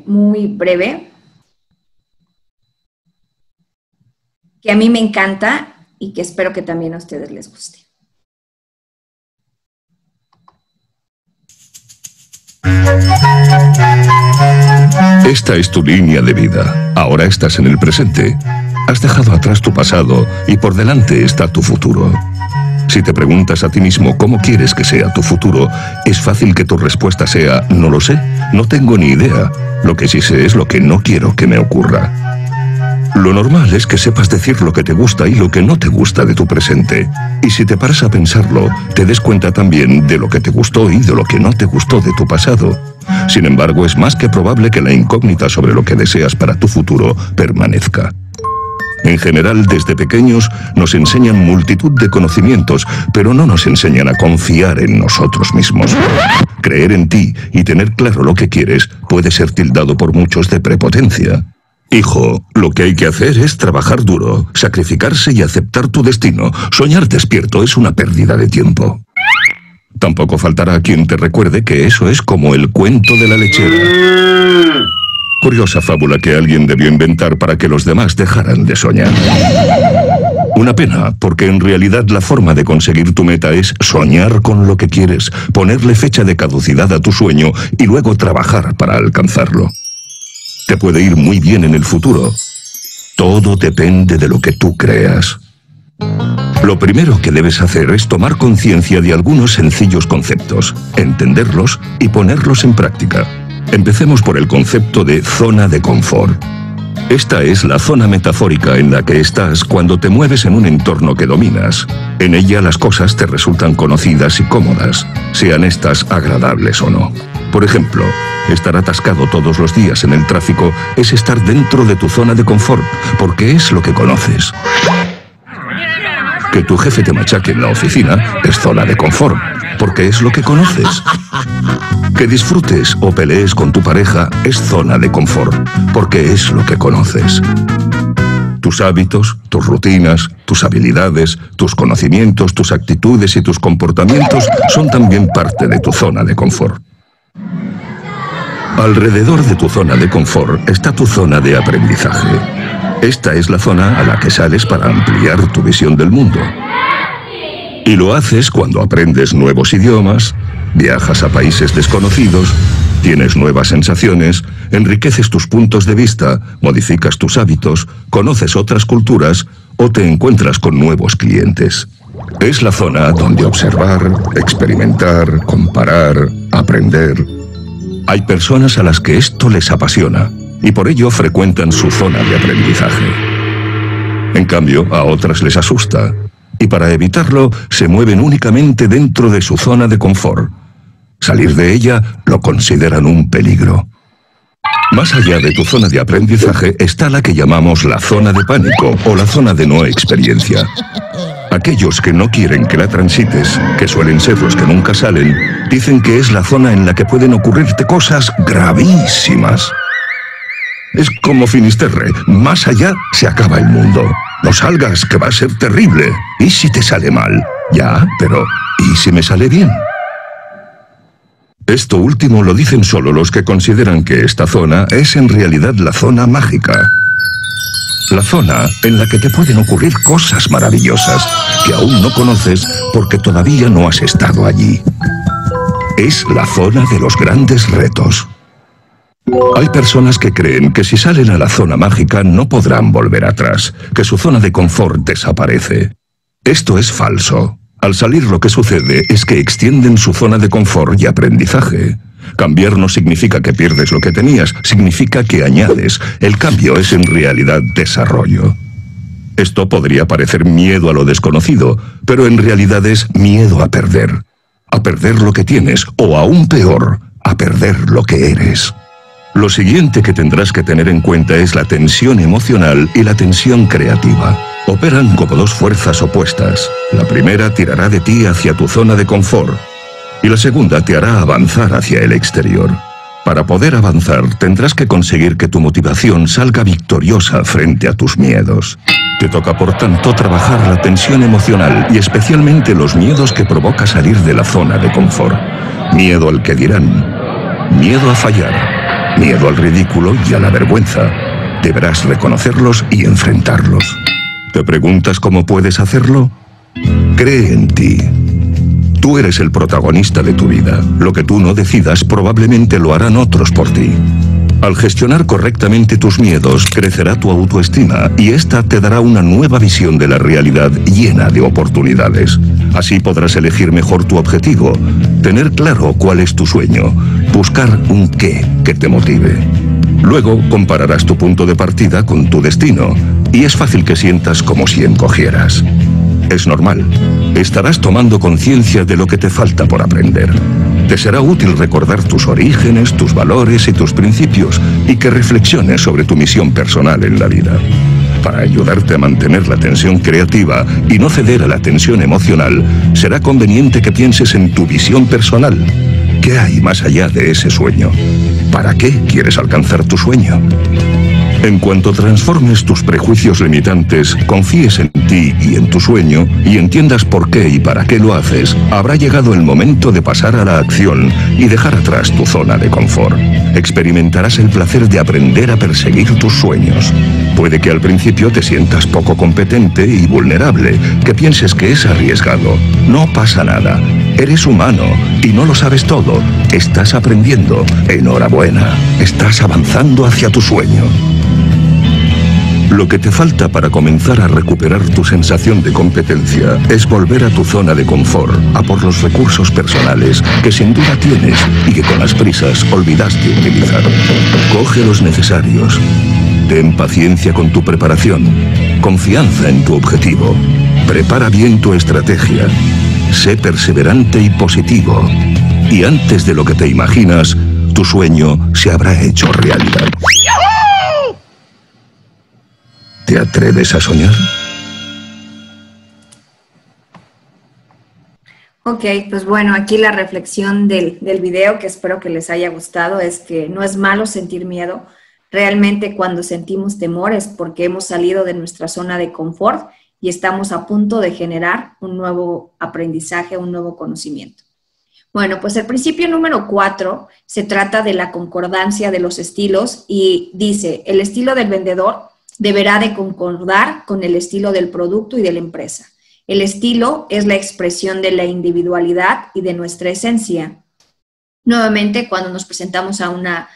Speaker 1: muy breve, que a mí me encanta y que espero que también a ustedes les guste.
Speaker 2: Esta es tu línea de vida. Ahora estás en el presente. Has dejado atrás tu pasado y por delante está tu futuro. Si te preguntas a ti mismo cómo quieres que sea tu futuro, es fácil que tu respuesta sea, no lo sé, no tengo ni idea. Lo que sí sé es lo que no quiero que me ocurra. Lo normal es que sepas decir lo que te gusta y lo que no te gusta de tu presente. Y si te paras a pensarlo, te des cuenta también de lo que te gustó y de lo que no te gustó de tu pasado. Sin embargo, es más que probable que la incógnita sobre lo que deseas para tu futuro permanezca. En general, desde pequeños nos enseñan multitud de conocimientos, pero no nos enseñan a confiar en nosotros mismos. Creer en ti y tener claro lo que quieres puede ser tildado por muchos de prepotencia. Hijo, lo que hay que hacer es trabajar duro, sacrificarse y aceptar tu destino. Soñar despierto es una pérdida de tiempo. Tampoco faltará quien te recuerde que eso es como el cuento de la lechera. Curiosa fábula que alguien debió inventar para que los demás dejaran de soñar. Una pena, porque en realidad la forma de conseguir tu meta es soñar con lo que quieres, ponerle fecha de caducidad a tu sueño y luego trabajar para alcanzarlo. Te puede ir muy bien en el futuro. Todo depende de lo que tú creas. Lo primero que debes hacer es tomar conciencia de algunos sencillos conceptos, entenderlos y ponerlos en práctica. Empecemos por el concepto de zona de confort. Esta es la zona metafórica en la que estás cuando te mueves en un entorno que dominas. En ella las cosas te resultan conocidas y cómodas, sean estas agradables o no. Por ejemplo, estar atascado todos los días en el tráfico es estar dentro de tu zona de confort, porque es lo que conoces. Que tu jefe te machaque en la oficina es zona de confort, porque es lo que conoces. Que disfrutes o pelees con tu pareja es zona de confort, porque es lo que conoces. Tus hábitos, tus rutinas, tus habilidades, tus conocimientos, tus actitudes y tus comportamientos son también parte de tu zona de confort. Alrededor de tu zona de confort está tu zona de aprendizaje. Esta es la zona a la que sales para ampliar tu visión del mundo. Y lo haces cuando aprendes nuevos idiomas, viajas a países desconocidos, tienes nuevas sensaciones, enriqueces tus puntos de vista, modificas tus hábitos, conoces otras culturas o te encuentras con nuevos clientes. Es la zona donde observar, experimentar, comparar, aprender. Hay personas a las que esto les apasiona y por ello frecuentan su zona de aprendizaje. En cambio, a otras les asusta y para evitarlo se mueven únicamente dentro de su zona de confort. Salir de ella lo consideran un peligro. Más allá de tu zona de aprendizaje está la que llamamos la zona de pánico o la zona de no experiencia. Aquellos que no quieren que la transites, que suelen ser los que nunca salen, dicen que es la zona en la que pueden ocurrirte cosas gravísimas. Es como Finisterre, más allá se acaba el mundo. No salgas, que va a ser terrible. ¿Y si te sale mal? Ya, pero ¿y si me sale bien? Esto último lo dicen solo los que consideran que esta zona es en realidad la zona mágica. La zona en la que te pueden ocurrir cosas maravillosas que aún no conoces porque todavía no has estado allí. Es la zona de los grandes retos. Hay personas que creen que si salen a la zona mágica no podrán volver atrás, que su zona de confort desaparece. Esto es falso. Al salir lo que sucede es que extienden su zona de confort y aprendizaje. Cambiar no significa que pierdes lo que tenías, significa que añades. El cambio es en realidad desarrollo. Esto podría parecer miedo a lo desconocido, pero en realidad es miedo a perder. A perder lo que tienes, o aún peor, a perder lo que eres. Lo siguiente que tendrás que tener en cuenta es la tensión emocional y la tensión creativa. Operan como dos fuerzas opuestas. La primera tirará de ti hacia tu zona de confort y la segunda te hará avanzar hacia el exterior. Para poder avanzar tendrás que conseguir que tu motivación salga victoriosa frente a tus miedos. Te toca por tanto trabajar la tensión emocional y especialmente los miedos que provoca salir de la zona de confort. Miedo al que dirán, miedo a fallar, miedo al ridículo y a la vergüenza. Deberás reconocerlos y enfrentarlos. ¿Te preguntas cómo puedes hacerlo? Cree en ti. Tú eres el protagonista de tu vida. Lo que tú no decidas probablemente lo harán otros por ti. Al gestionar correctamente tus miedos, crecerá tu autoestima y esta te dará una nueva visión de la realidad llena de oportunidades. Así podrás elegir mejor tu objetivo, tener claro cuál es tu sueño, buscar un qué que te motive. Luego compararás tu punto de partida con tu destino y es fácil que sientas como si encogieras. Es normal. Estarás tomando conciencia de lo que te falta por aprender. Te será útil recordar tus orígenes, tus valores y tus principios y que reflexiones sobre tu misión personal en la vida. Para ayudarte a mantener la tensión creativa y no ceder a la tensión emocional, será conveniente que pienses en tu visión personal. ¿Qué hay más allá de ese sueño? ¿Para qué quieres alcanzar tu sueño? En cuanto transformes tus prejuicios limitantes, confíes en ti y en tu sueño y entiendas por qué y para qué lo haces, habrá llegado el momento de pasar a la acción y dejar atrás tu zona de confort. Experimentarás el placer de aprender a perseguir tus sueños. Puede que al principio te sientas poco competente y vulnerable, que pienses que es arriesgado. No pasa nada. Eres humano y no lo sabes todo. Estás aprendiendo. Enhorabuena. Estás avanzando hacia tu sueño. Lo que te falta para comenzar a recuperar tu sensación de competencia es volver a tu zona de confort, a por los recursos personales que sin duda tienes y que con las prisas olvidaste utilizar. Coge los necesarios. Ten paciencia con tu preparación. Confianza en tu objetivo. Prepara bien tu estrategia. Sé perseverante y positivo. Y antes de lo que te imaginas, tu sueño se habrá hecho realidad. ¿Te atreves a soñar?
Speaker 1: Ok, pues bueno, aquí la reflexión del video, que espero que les haya gustado, es que no es malo sentir miedo. Realmente cuando sentimos temor es porque hemos salido de nuestra zona de confort y estamos a punto de generar un nuevo aprendizaje, un nuevo conocimiento. Bueno, pues el principio número 4 se trata de la concordancia de los estilos y dice, el estilo del vendedor deberá de concordar con el estilo del producto y de la empresa. El estilo es la expresión de la individualidad y de nuestra esencia. Nuevamente, cuando nos presentamos a una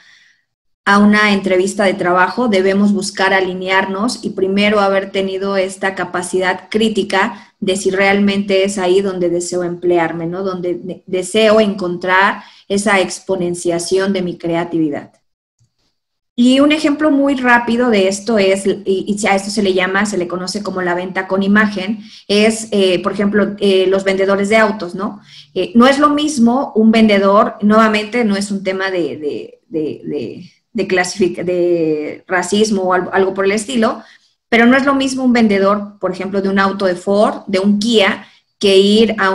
Speaker 1: a una entrevista de trabajo, debemos buscar alinearnos y primero haber tenido esta capacidad crítica de si realmente es ahí donde deseo emplearme, ¿no? Donde deseo encontrar esa exponenciación de mi creatividad. Y un ejemplo muy rápido de esto es, y a esto se le conoce como la venta con imagen, es, por ejemplo, los vendedores de autos, ¿no? No es lo mismo un vendedor, nuevamente no es un tema de racismo o algo por el estilo, pero no es lo mismo un vendedor, por ejemplo, de un auto de Ford, de un Kia, que ir a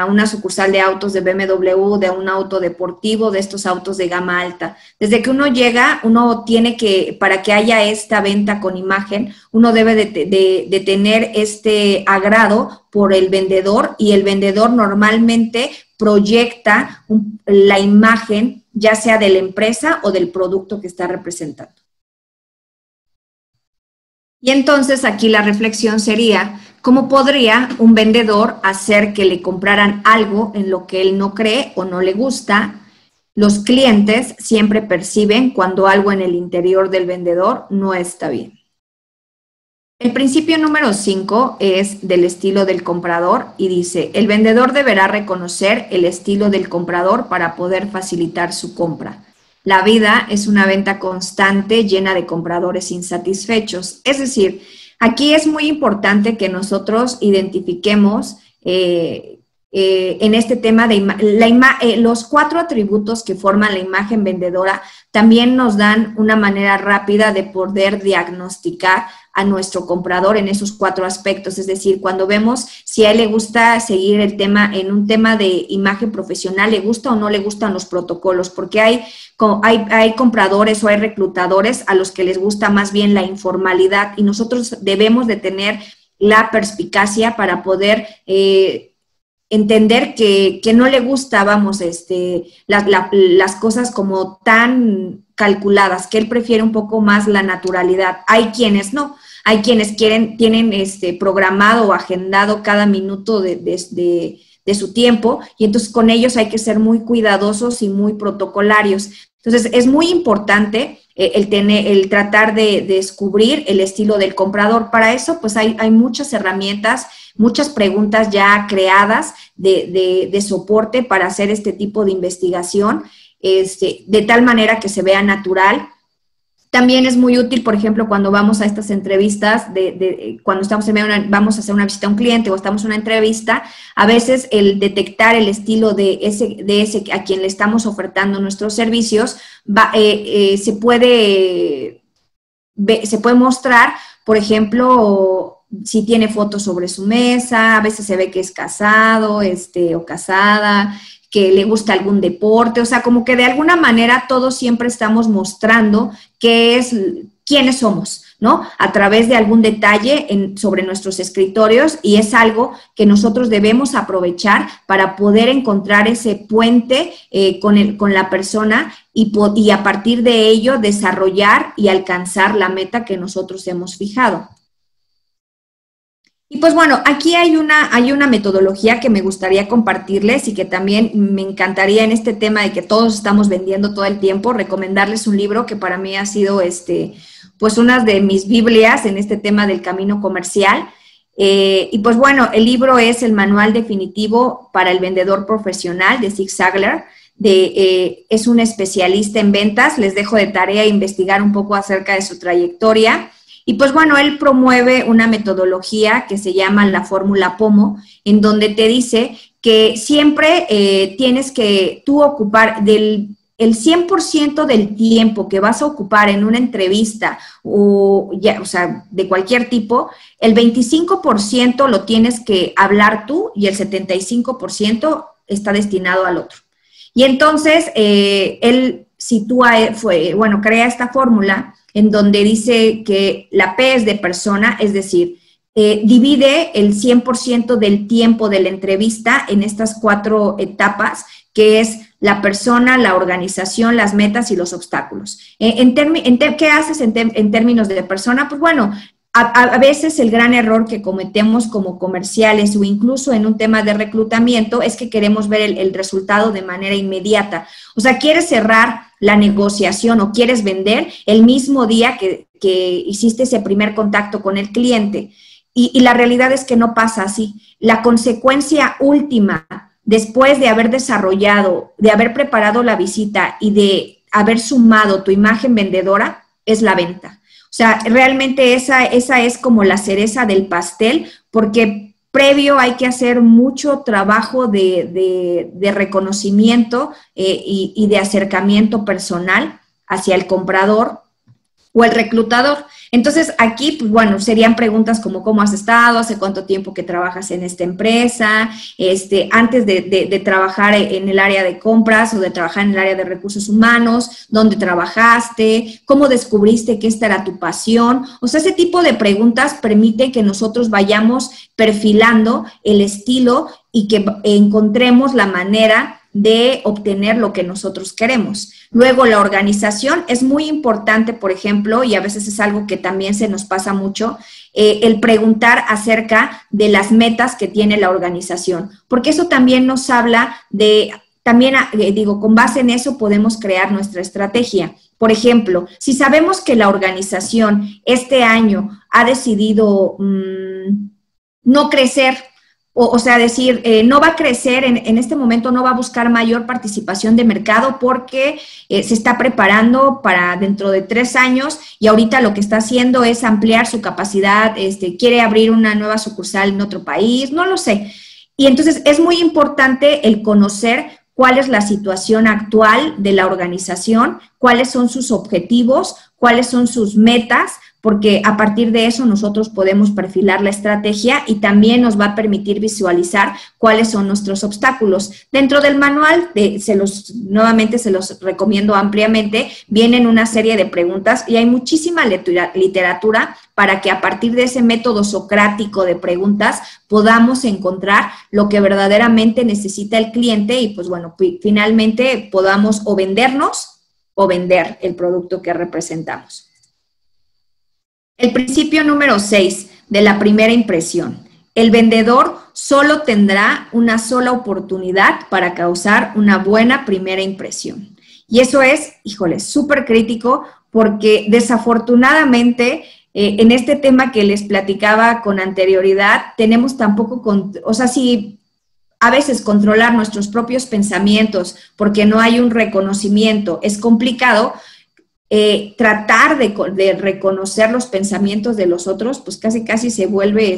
Speaker 1: una sucursal de autos de BMW, de un auto deportivo, de estos autos de gama alta. Desde que uno llega, uno tiene que, para que haya esta venta con imagen, uno debe de tener este agrado por el vendedor, y el vendedor normalmente proyecta la imagen, ya sea de la empresa o del producto que está representando. Y entonces aquí la reflexión sería, ¿cómo podría un vendedor hacer que le compraran algo en lo que él no cree o no le gusta? Los clientes siempre perciben cuando algo en el interior del vendedor no está bien. El principio número 5 es del estilo del comprador y dice, el vendedor deberá reconocer el estilo del comprador para poder facilitar su compra. La vida es una venta constante llena de compradores insatisfechos. Es decir, aquí es muy importante que nosotros identifiquemos en este tema de los 4 atributos que forman la imagen vendedora también nos dan una manera rápida de poder diagnosticar a nuestro comprador en esos 4 aspectos. Es decir, cuando vemos si a él le gusta seguir el tema en un tema de imagen profesional, le gusta o no le gustan los protocolos, porque hay compradores o hay reclutadores a los que les gusta más bien la informalidad, y nosotros debemos de tener la perspicacia para poder entender que no le gusta, vamos, las cosas como tan calculadas, que él prefiere un poco más la naturalidad. Hay quienes no, hay quienes tienen programado o agendado cada minuto de su tiempo, y entonces con ellos hay que ser muy cuidadosos y muy protocolarios. Entonces es muy importante el tratar de descubrir el estilo del comprador. Para eso, pues hay muchas herramientas, muchas preguntas ya creadas de soporte para hacer este tipo de investigación, de tal manera que se vea natural. También es muy útil, por ejemplo, cuando vamos a estas entrevistas, cuando vamos a hacer una visita a un cliente o estamos en una entrevista, a veces el detectar el estilo de ese a quien le estamos ofertando nuestros servicios se puede mostrar, por ejemplo, si tiene fotos sobre su mesa, a veces se ve que es casado o casada, que le gusta algún deporte, o sea, como que de alguna manera todos siempre estamos mostrando quiénes somos, ¿no? A través de algún detalle sobre nuestros escritorios, y es algo que nosotros debemos aprovechar para poder encontrar ese puente con la persona y a partir de ello desarrollar y alcanzar la meta que nosotros hemos fijado. Y pues bueno, aquí hay una metodología que me gustaría compartirles y que también me encantaría en este tema de que todos estamos vendiendo todo el tiempo, recomendarles un libro que para mí ha sido pues una de mis Biblias en este tema del camino comercial. Y pues bueno, el libro es el Manual Definitivo para el Vendedor Profesional de Zig Ziglar. Es un especialista en ventas. Les dejo de tarea investigar un poco acerca de su trayectoria. Y pues bueno, él promueve una metodología que se llama la fórmula POMO, en donde te dice que siempre tienes que tú ocupar el 100% del tiempo que vas a ocupar en una entrevista o sea, de cualquier tipo, el 25% lo tienes que hablar tú y el 75% está destinado al otro. Y entonces él crea esta fórmula en donde dice que la P es de persona, es decir, divide el 100% del tiempo de la entrevista en estas 4 etapas, que es la persona, la organización, las metas y los obstáculos. ¿Qué haces en términos de persona? Pues bueno, A veces el gran error que cometemos como comerciales o incluso en un tema de reclutamiento es que queremos ver el resultado de manera inmediata. O sea, quieres cerrar la negociación o quieres vender el mismo día que hiciste ese primer contacto con el cliente. Y la realidad es que no pasa así. La consecuencia última, después de haber desarrollado, de haber preparado la visita y de haber sumado tu imagen vendedora, es la venta. O sea, realmente esa es como la cereza del pastel, porque previo hay que hacer mucho trabajo de reconocimiento y de acercamiento personal hacia el comprador o el reclutador. Entonces, aquí, pues, bueno, serían preguntas como ¿cómo has estado? ¿Hace cuánto tiempo que trabajas en esta empresa? Antes de trabajar en el área de compras o de trabajar en el área de recursos humanos, ¿dónde trabajaste? ¿Cómo descubriste que esta era tu pasión? O sea, ese tipo de preguntas permiten que nosotros vayamos perfilando el estilo y que encontremos la manera de obtener lo que nosotros queremos. Luego, la organización es muy importante, por ejemplo, y a veces es algo que también se nos pasa mucho, el preguntar acerca de las metas que tiene la organización, porque eso también nos habla de, también con base en eso podemos crear nuestra estrategia. Por ejemplo, si sabemos que la organización este año ha decidido no crecer, o sea, decir, no va a crecer, en este momento no va a buscar mayor participación de mercado porque se está preparando para dentro de 3 años y ahorita lo que está haciendo es ampliar su capacidad, quiere abrir una nueva sucursal en otro país, no lo sé. Y entonces es muy importante el conocer cuál es la situación actual de la organización, cuáles son sus objetivos, cuáles son sus metas, porque a partir de eso nosotros podemos perfilar la estrategia y también nos va a permitir visualizar cuáles son nuestros obstáculos. Dentro del manual, nuevamente se los recomiendo ampliamente, vienen una serie de preguntas y hay muchísima literatura para que a partir de ese método socrático de preguntas podamos encontrar lo que verdaderamente necesita el cliente y pues bueno, finalmente podamos o vendernos o vender el producto que representamos. El principio número 6 de la primera impresión. El vendedor solo tendrá una sola oportunidad para causar una buena primera impresión. Y eso es, híjole, súper crítico porque desafortunadamente en este tema que les platicaba con anterioridad, tenemos tampoco, si a veces controlar nuestros propios pensamientos porque no hay un reconocimiento es complicado. Tratar de reconocer los pensamientos de los otros, pues casi se vuelve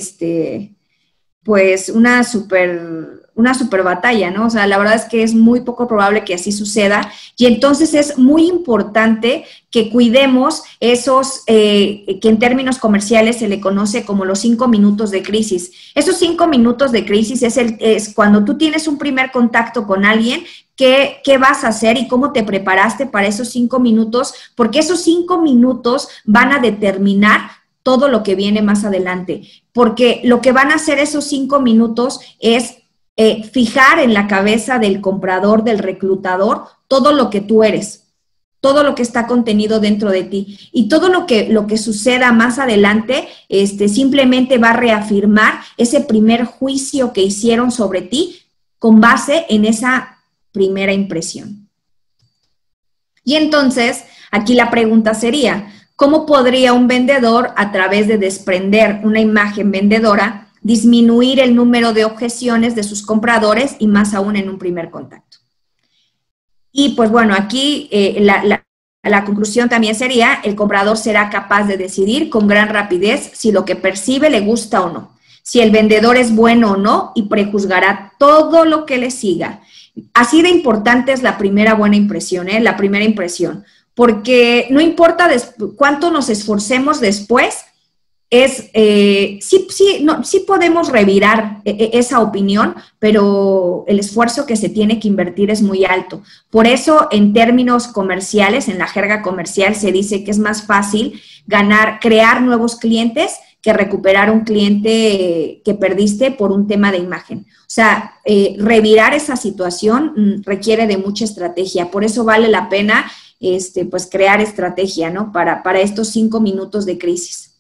Speaker 1: pues una super batalla, ¿no? O sea, la verdad es que es muy poco probable que así suceda y entonces es muy importante que cuidemos esos, que en términos comerciales se le conoce como los 5 minutos de crisis. Esos 5 minutos de crisis es cuando tú tienes un primer contacto con alguien. ¿Qué vas a hacer y cómo te preparaste para esos 5 minutos? Porque esos 5 minutos van a determinar todo lo que viene más adelante. Porque lo que van a hacer esos 5 minutos es fijar en la cabeza del comprador, del reclutador, todo lo que tú eres, todo lo que está contenido dentro de ti. Y todo lo que suceda más adelante simplemente va a reafirmar ese primer juicio que hicieron sobre ti con base en esa primera impresión. Y entonces, aquí la pregunta sería, ¿cómo podría un vendedor, a través de desprender una imagen vendedora, disminuir el número de objeciones de sus compradores y más aún en un primer contacto? Y pues bueno, aquí la conclusión también sería, el comprador será capaz de decidir con gran rapidez si lo que percibe le gusta o no, si el vendedor es bueno o no y prejuzgará todo lo que le siga. Así de importante es la primera buena impresión, la primera impresión, porque no importa cuánto nos esforcemos después, sí podemos revirar esa opinión, pero el esfuerzo que se tiene que invertir es muy alto. Por eso, en términos comerciales, en la jerga comercial, se dice que es más fácil crear nuevos clientes que recuperar un cliente que perdiste por un tema de imagen. O sea, revirar esa situación requiere de mucha estrategia. Por eso vale la pena pues crear estrategia, ¿no? Para estos 5 minutos de crisis.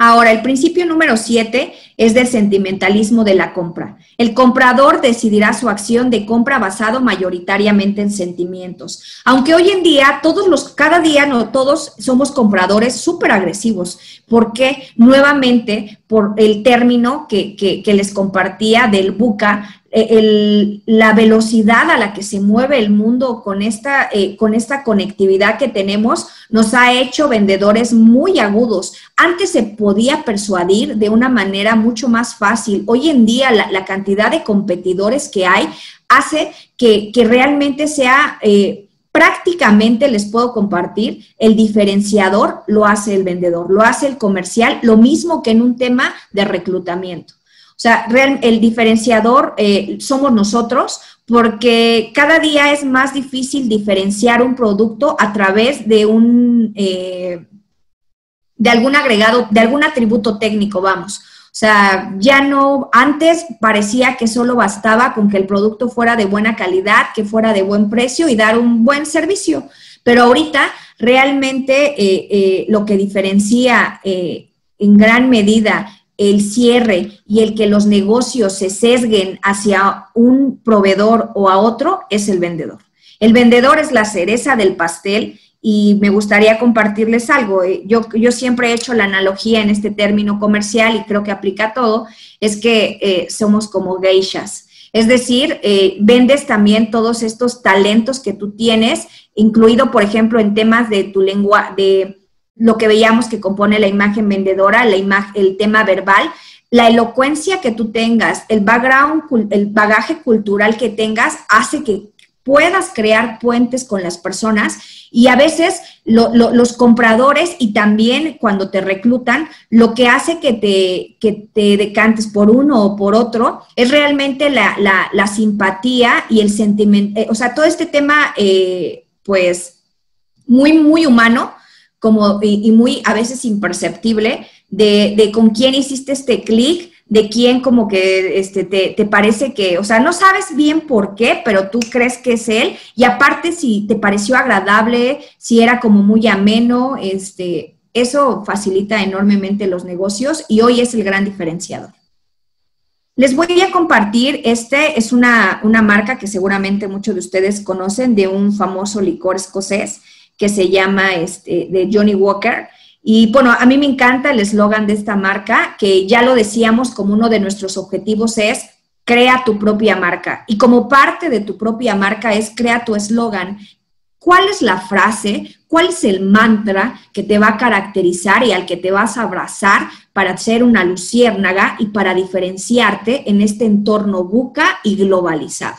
Speaker 1: Ahora, el principio número 7 es del sentimentalismo de la compra. El comprador decidirá su acción de compra basado mayoritariamente en sentimientos. Aunque hoy en día, cada día no todos somos compradores súper agresivos. ¿Por qué? Nuevamente, por el término que les compartía del VUCA, la velocidad a la que se mueve el mundo con esta conectividad que tenemos nos ha hecho vendedores muy agudos. Antes se podía persuadir de una manera mucho más fácil. Hoy en día la cantidad de competidores que hay hace que realmente sea prácticamente, les puedo compartir, el diferenciador lo hace el vendedor, lo hace el comercial, lo mismo que en un tema de reclutamiento. O sea, el diferenciador somos nosotros, porque cada día es más difícil diferenciar un producto a través de algún agregado, de algún atributo técnico, vamos. O sea, ya no, antes parecía que solo bastaba con que el producto fuera de buena calidad, que fuera de buen precio y dar un buen servicio. Pero ahorita realmente lo que diferencia en gran medida el cierre y el que los negocios se sesguen hacia un proveedor o a otro es el vendedor. El vendedor es la cereza del pastel y me gustaría compartirles algo. Yo siempre he hecho la analogía en este término comercial y creo que aplica a todo, es que somos como geishas. Es decir, vendes también todos estos talentos que tú tienes, incluido, por ejemplo, en temas de tu lengua, de lo que veíamos que compone la imagen vendedora, el tema verbal, la elocuencia que tú tengas, el background, el bagaje cultural que tengas, hace que puedas crear puentes con las personas y a veces los compradores y también cuando te reclutan, lo que hace que te decantes por uno o por otro es realmente la simpatía y el sentimiento, o sea, todo este tema pues muy, muy humano, y muy a veces imperceptible, de con quién hiciste este clic, de quién como que te parece que, o sea, no sabes bien por qué, pero tú crees que es él, y aparte si te pareció agradable, si era como muy ameno, eso facilita enormemente los negocios y hoy es el gran diferenciador. Les voy a compartir, es una marca que seguramente muchos de ustedes conocen, de un famoso licor escocés, que se llama de Johnnie Walker. Y bueno, a mí me encanta el eslogan de esta marca, que ya lo decíamos, como uno de nuestros objetivos es crea tu propia marca. Y como parte de tu propia marca es crea tu eslogan. ¿Cuál es la frase? ¿Cuál es el mantra que te va a caracterizar y al que te vas a abrazar para ser una luciérnaga y para diferenciarte en este entorno VUCA y globalizado?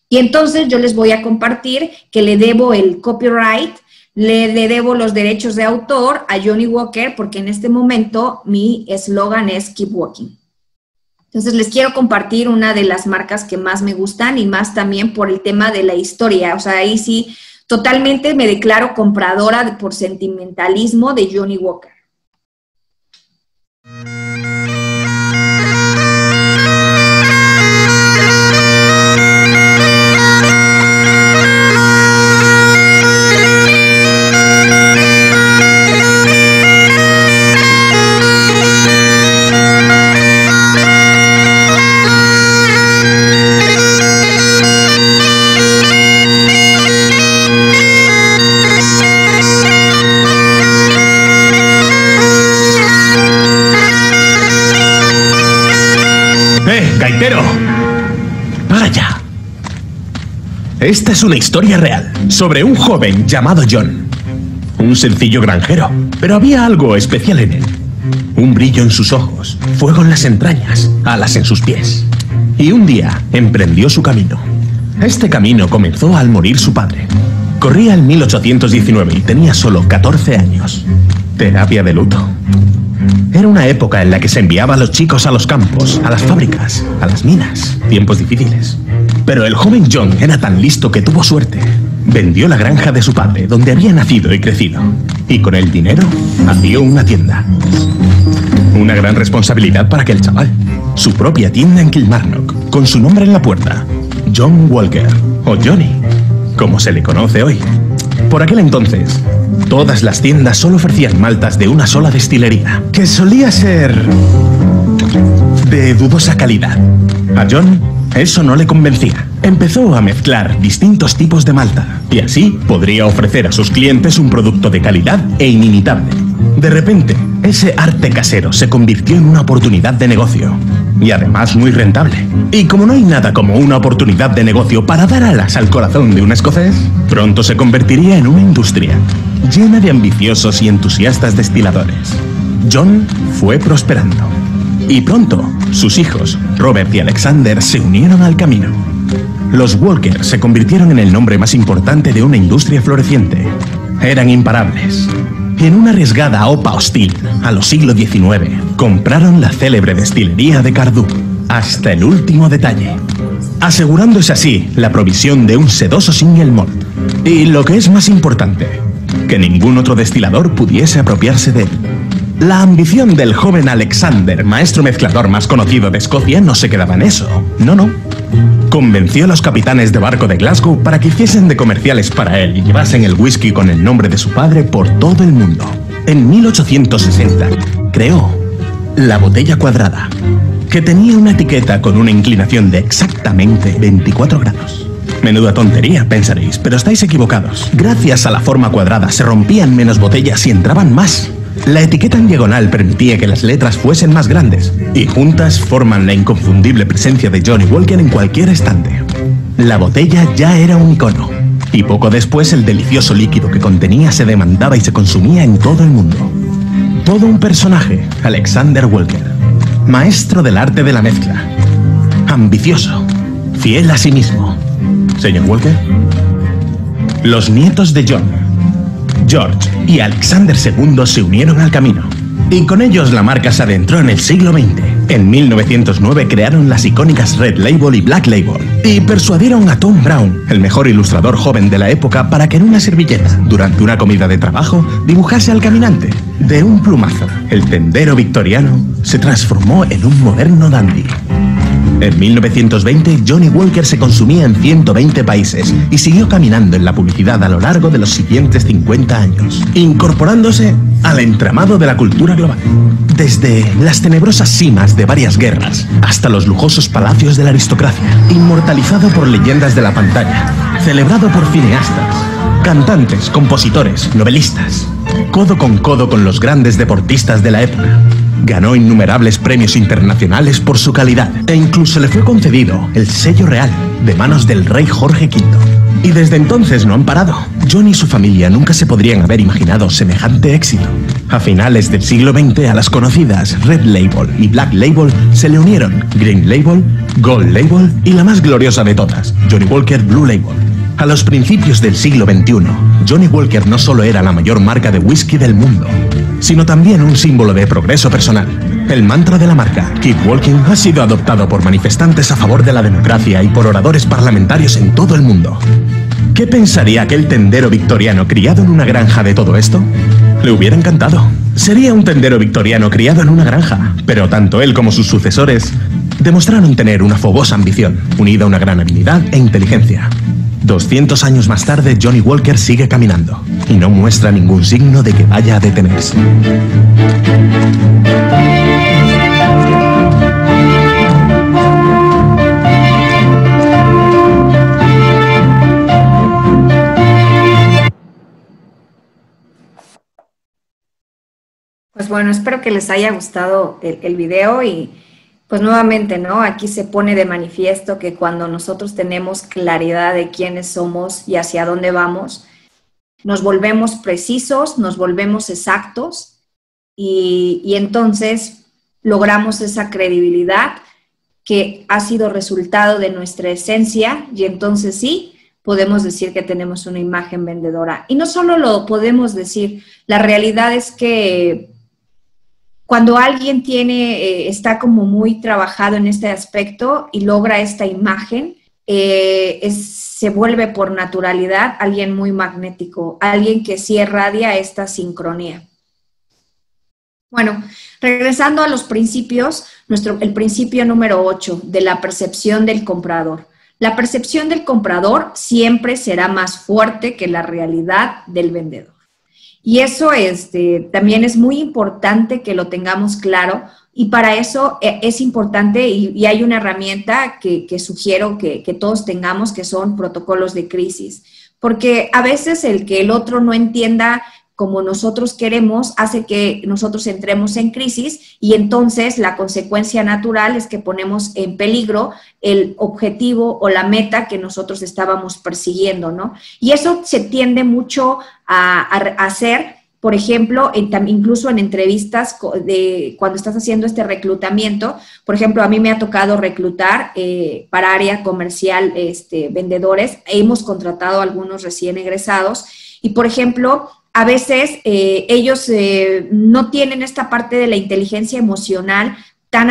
Speaker 1: Y entonces yo les voy a compartir que le debo el copyright, le debo los derechos de autor a Johnnie Walker, porque en este momento mi eslogan es Keep Walking. Entonces les quiero compartir una de las marcas que más me gustan y más también por el tema de la historia. O sea, ahí sí, totalmente me declaro compradora por sentimentalismo de Johnnie Walker.
Speaker 3: ¡Gaitero! ¡Para ya! Esta es una historia real sobre un joven llamado John. Un sencillo granjero, pero había algo especial en él. Un brillo en sus ojos, fuego en las entrañas, alas en sus pies. Y un día emprendió su camino. Este camino comenzó al morir su padre. Corría el 1819 y tenía solo 14 años. Terapia de luto. Era una época en la que se enviaba a los chicos a los campos, a las fábricas, a las minas. Tiempos difíciles. Pero el joven John era tan listo que tuvo suerte. Vendió la granja de su padre, donde había nacido y crecido. Y con el dinero, abrió una tienda. Una gran responsabilidad para aquel chaval. Su propia tienda en Kilmarnock, con su nombre en la puerta. John Walker, o Johnny, como se le conoce hoy. Por aquel entonces, todas las tiendas solo ofrecían maltas de una sola destilería, que solía ser de dudosa calidad. A John eso no le convencía. Empezó a mezclar distintos tipos de malta y así podría ofrecer a sus clientes un producto de calidad e inimitable. De repente, ese arte casero se convirtió en una oportunidad de negocio y además muy rentable. Y como no hay nada como una oportunidad de negocio para dar alas al corazón de un escocés, pronto se convertiría en una industria llena de ambiciosos y entusiastas destiladores. John fue prosperando. Y pronto, sus hijos, Robert y Alexander, se unieron al camino. Los Walker se convirtieron en el nombre más importante de una industria floreciente. Eran imparables. Y en una arriesgada OPA hostil, a los siglos XIX, compraron la célebre destilería de Cardú, hasta el último detalle, asegurándose así la provisión de un sedoso single malt. Y lo que es más importante, que ningún otro destilador pudiese apropiarse de él. La ambición del joven Alexander, maestro mezclador más conocido de Escocia, no se quedaba en eso. No. Convenció a los capitanes de barco de Glasgow para que hiciesen de comerciales para él y llevasen el whisky con el nombre de su padre por todo el mundo. En 1860 creó la botella cuadrada, que tenía una etiqueta con una inclinación de exactamente 24 grados. Menuda tontería, pensaréis, pero estáis equivocados. Gracias a la forma cuadrada se rompían menos botellas y entraban más. La etiqueta en diagonal permitía que las letras fuesen más grandes, y juntas forman la inconfundible presencia de Johnnie Walker en cualquier estante. La botella ya era un icono, y poco después el delicioso líquido que contenía se demandaba y se consumía en todo el mundo. Todo un personaje, Alexander Walker, maestro del arte de la mezcla, ambicioso, fiel a sí mismo. Señor Walker, los nietos de John, George y Alexander II se unieron al camino, y con ellos la marca se adentró en el siglo XX. En 1909 crearon las icónicas Red Label y Black Label, y persuadieron a Tom Brown, el mejor ilustrador joven de la época, para que en una servilleta, durante una comida de trabajo, dibujase al caminante. De un plumazo, el tendero victoriano se transformó en un moderno dandy. En 1920, Johnnie Walker se consumía en 120 países y siguió caminando en la publicidad a lo largo de los siguientes 50 años, incorporándose al entramado de la cultura global. Desde las tenebrosas cimas de varias guerras hasta los lujosos palacios de la aristocracia, inmortalizado por leyendas de la pantalla, celebrado por cineastas, cantantes, compositores, novelistas, codo con los grandes deportistas de la época. Ganó innumerables premios internacionales por su calidad e incluso le fue concedido el sello real de manos del rey Jorge V. Y desde entonces no han parado. John y su familia nunca se podrían haber imaginado semejante éxito. A finales del siglo XX a las conocidas Red Label y Black Label se le unieron Green Label, Gold Label y la más gloriosa de todas, Johnnie Walker Blue Label. A los principios del siglo XXI, Johnnie Walker no solo era la mayor marca de whisky del mundo, sino también un símbolo de progreso personal. El mantra de la marca, Keep Walking, ha sido adoptado por manifestantes a favor de la democracia y por oradores parlamentarios en todo el mundo. ¿Qué pensaría aquel tendero victoriano criado en una granja de todo esto? Le hubiera encantado. Sería un tendero victoriano criado en una granja, pero tanto él como sus sucesores demostraron tener una fogosa ambición, unida a una gran habilidad e inteligencia. 200 años más tarde, Johnnie Walker sigue caminando y no muestra ningún signo de que vaya a detenerse.
Speaker 1: Pues bueno, espero que les haya gustado el video y pues nuevamente, ¿no? Aquí se pone de manifiesto que cuando nosotros tenemos claridad de quiénes somos y hacia dónde vamos, nos volvemos precisos, nos volvemos exactos y entonces logramos esa credibilidad que ha sido resultado de nuestra esencia y entonces sí, podemos decir que tenemos una imagen vendedora. Y no solo lo podemos decir, la realidad es que cuando alguien está como muy trabajado en este aspecto y logra esta imagen, se vuelve por naturalidad alguien muy magnético, alguien que sí irradia esta sincronía. Bueno, regresando a los principios, el principio número 8 de la percepción del comprador. La percepción del comprador siempre será más fuerte que la realidad del vendedor. Y eso también es muy importante que lo tengamos claro, y para eso es importante y hay una herramienta que sugiero que todos tengamos, que son protocolos de crisis. Porque a veces el que el otro no entienda como nosotros queremos hace que nosotros entremos en crisis, y entonces la consecuencia natural es que ponemos en peligro el objetivo o la meta que nosotros estábamos persiguiendo, ¿no? Y eso se tiende mucho a hacer, por ejemplo, incluso en entrevistas cuando estás haciendo este reclutamiento. Por ejemplo, a mí me ha tocado reclutar para área comercial vendedores. Hemos contratado a algunos recién egresados y, por ejemplo, a veces ellos no tienen esta parte de la inteligencia emocional tan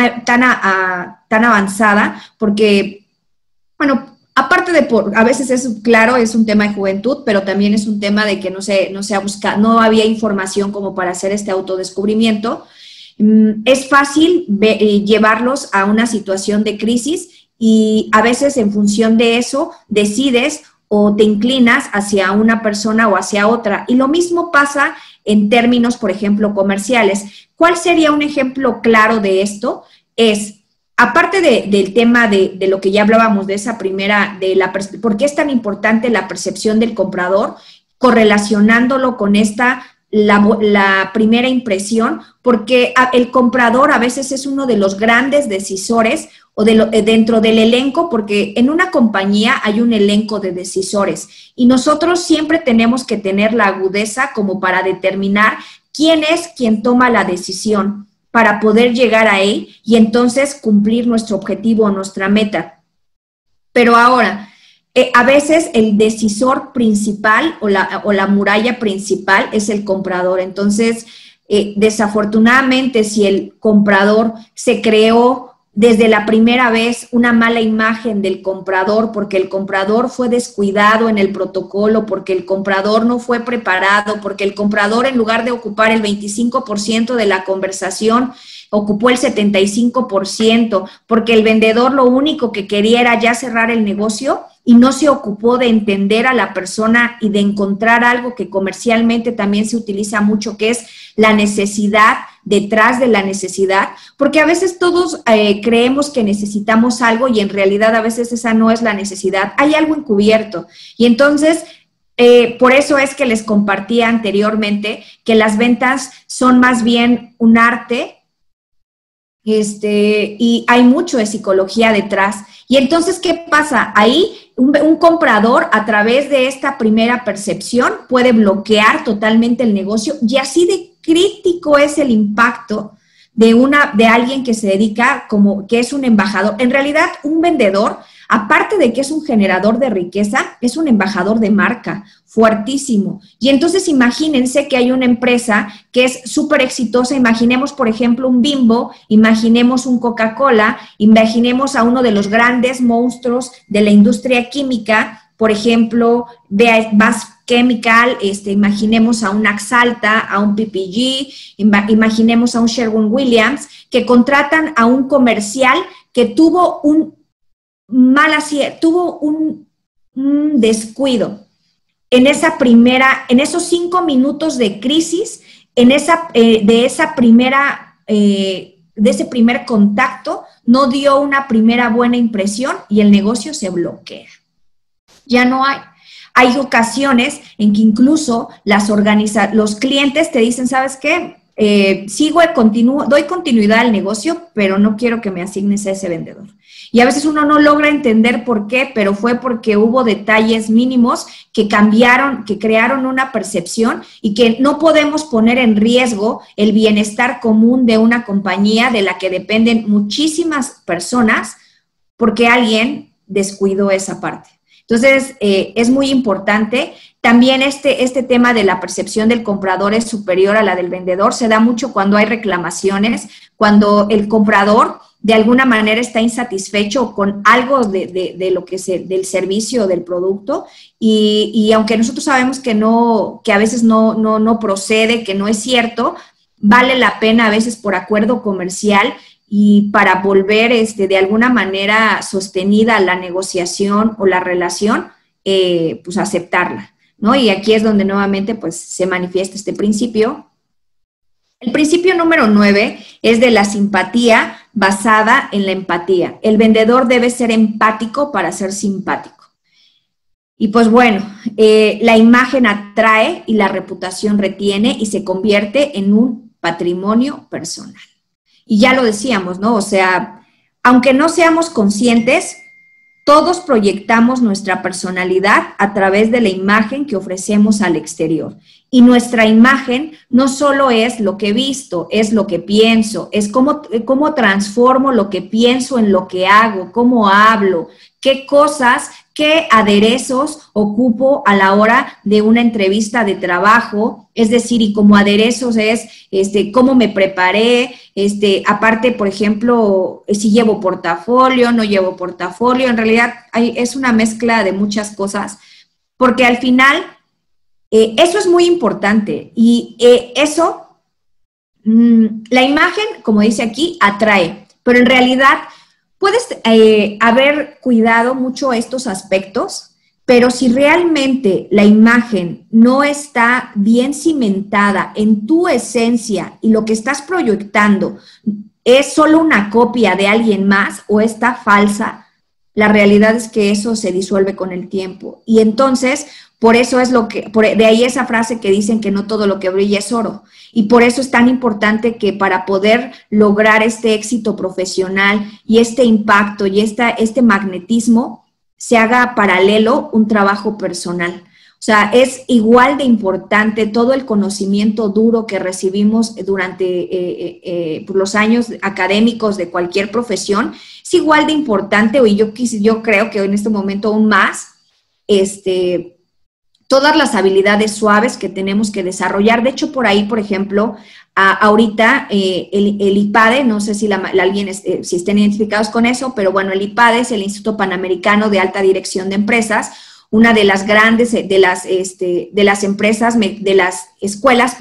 Speaker 1: avanzada, porque, bueno, aparte de a veces es un tema de juventud, pero también es un tema de que no había información como para hacer este autodescubrimiento. Es fácil llevarlos a una situación de crisis, y a veces en función de eso decides o te inclinas hacia una persona o hacia otra. Y lo mismo pasa en términos, por ejemplo, comerciales. ¿Cuál sería un ejemplo claro de esto? Aparte del tema de lo que ya hablábamos, de esa primera, ¿por qué es tan importante la percepción del comprador? Correlacionándolo con la primera impresión, porque el comprador a veces es uno de los grandes decisores o dentro del elenco, porque en una compañía hay un elenco de decisores y nosotros siempre tenemos que tener la agudeza como para determinar quién es quien toma la decisión para poder llegar a él y entonces cumplir nuestro objetivo o nuestra meta. Pero ahora, a veces el decisor principal o la muralla principal es el comprador. Entonces, desafortunadamente, si el comprador se creó desde la primera vez una mala imagen del comprador, porque el comprador fue descuidado en el protocolo, porque el comprador no fue preparado, porque el comprador, en lugar de ocupar el 25% de la conversación, ocupó el 75%, porque el vendedor lo único que quería era ya cerrar el negocio y no se ocupó de entender a la persona y de encontrar algo que comercialmente también se utiliza mucho, que es la necesidad detrás de la necesidad, porque a veces todos creemos que necesitamos algo y en realidad a veces esa no es la necesidad, hay algo encubierto. Y entonces, por eso es que les compartía anteriormente que las ventas son más bien un arte, y hay mucho de psicología detrás. Y entonces, ¿qué pasa? Ahí un comprador, a través de esta primera percepción, puede bloquear totalmente el negocio, y así de crítico es el impacto de alguien que se dedica que es un embajador. En realidad, un vendedor, aparte de que es un generador de riqueza, es un embajador de marca fuertísimo. Y entonces imagínense que hay una empresa que es súper exitosa. Imaginemos, por ejemplo, un Bimbo, imaginemos un Coca-Cola, imaginemos a uno de los grandes monstruos de la industria química, por ejemplo, Bass Chemical, imaginemos a un Axalta, a un PPG, imaginemos a un Sherwin-Williams, que contratan a un comercial que tuvo un descuido en esos 5 minutos de crisis, de ese primer contacto, no dio una primera buena impresión y el negocio se bloquea. Ya no hay. Hay ocasiones en que incluso los clientes te dicen, ¿sabes qué? Doy continuidad al negocio, pero no quiero que me asignes a ese vendedor. Y a veces uno no logra entender por qué, pero fue porque hubo detalles mínimos que cambiaron, que crearon una percepción, y que no podemos poner en riesgo el bienestar común de una compañía de la que dependen muchísimas personas porque alguien descuidó esa parte. Entonces, es muy importante. También este tema de la percepción del comprador es superior a la del vendedor. Se da mucho cuando hay reclamaciones, cuando el comprador de alguna manera está insatisfecho con algo de lo que del servicio o del producto, y aunque nosotros sabemos que a veces no procede, que no es cierto, vale la pena a veces por acuerdo comercial y para volver de alguna manera sostenida la negociación o la relación, pues aceptarla, ¿no? Y aquí es donde nuevamente pues se manifiesta este principio. El principio número 9 es de la simpatía basada en la empatía. El vendedor debe ser empático para ser simpático. Y pues bueno, la imagen atrae y la reputación retiene y se convierte en un patrimonio personal. Y ya lo decíamos, ¿no? O sea, aunque no seamos conscientes, todos proyectamos nuestra personalidad a través de la imagen que ofrecemos al exterior. Y nuestra imagen no solo es lo que he visto, es lo que pienso, es cómo transformo lo que pienso en lo que hago, cómo hablo, qué cosas, qué aderezos ocupo a la hora de una entrevista de trabajo, es decir, y como aderezos es cómo me preparé, aparte, por ejemplo, si llevo portafolio, no llevo portafolio, en realidad es una mezcla de muchas cosas, porque al final eso es muy importante y la imagen, como dice aquí, atrae, pero en realidad puedes haber cuidado mucho estos aspectos, pero si realmente la imagen no está bien cimentada en tu esencia y lo que estás proyectando es solo una copia de alguien más o está falsa, la realidad es que eso se disuelve con el tiempo. Y entonces, por eso es de ahí esa frase que dicen que no todo lo que brilla es oro. Y por eso es tan importante que para poder lograr este éxito profesional y este impacto y este magnetismo, se haga paralelo un trabajo personal. O sea, es igual de importante todo el conocimiento duro que recibimos durante los años académicos de cualquier profesión, es igual de importante, y yo creo que en este momento aún más, todas las habilidades suaves que tenemos que desarrollar. De hecho, por ahí, por ejemplo, ahorita el IPADE, no sé si si estén identificados con eso, pero bueno, el IPADE es el Instituto Panamericano de Alta Dirección de Empresas, una de las grandes, de las empresas, de las escuelas,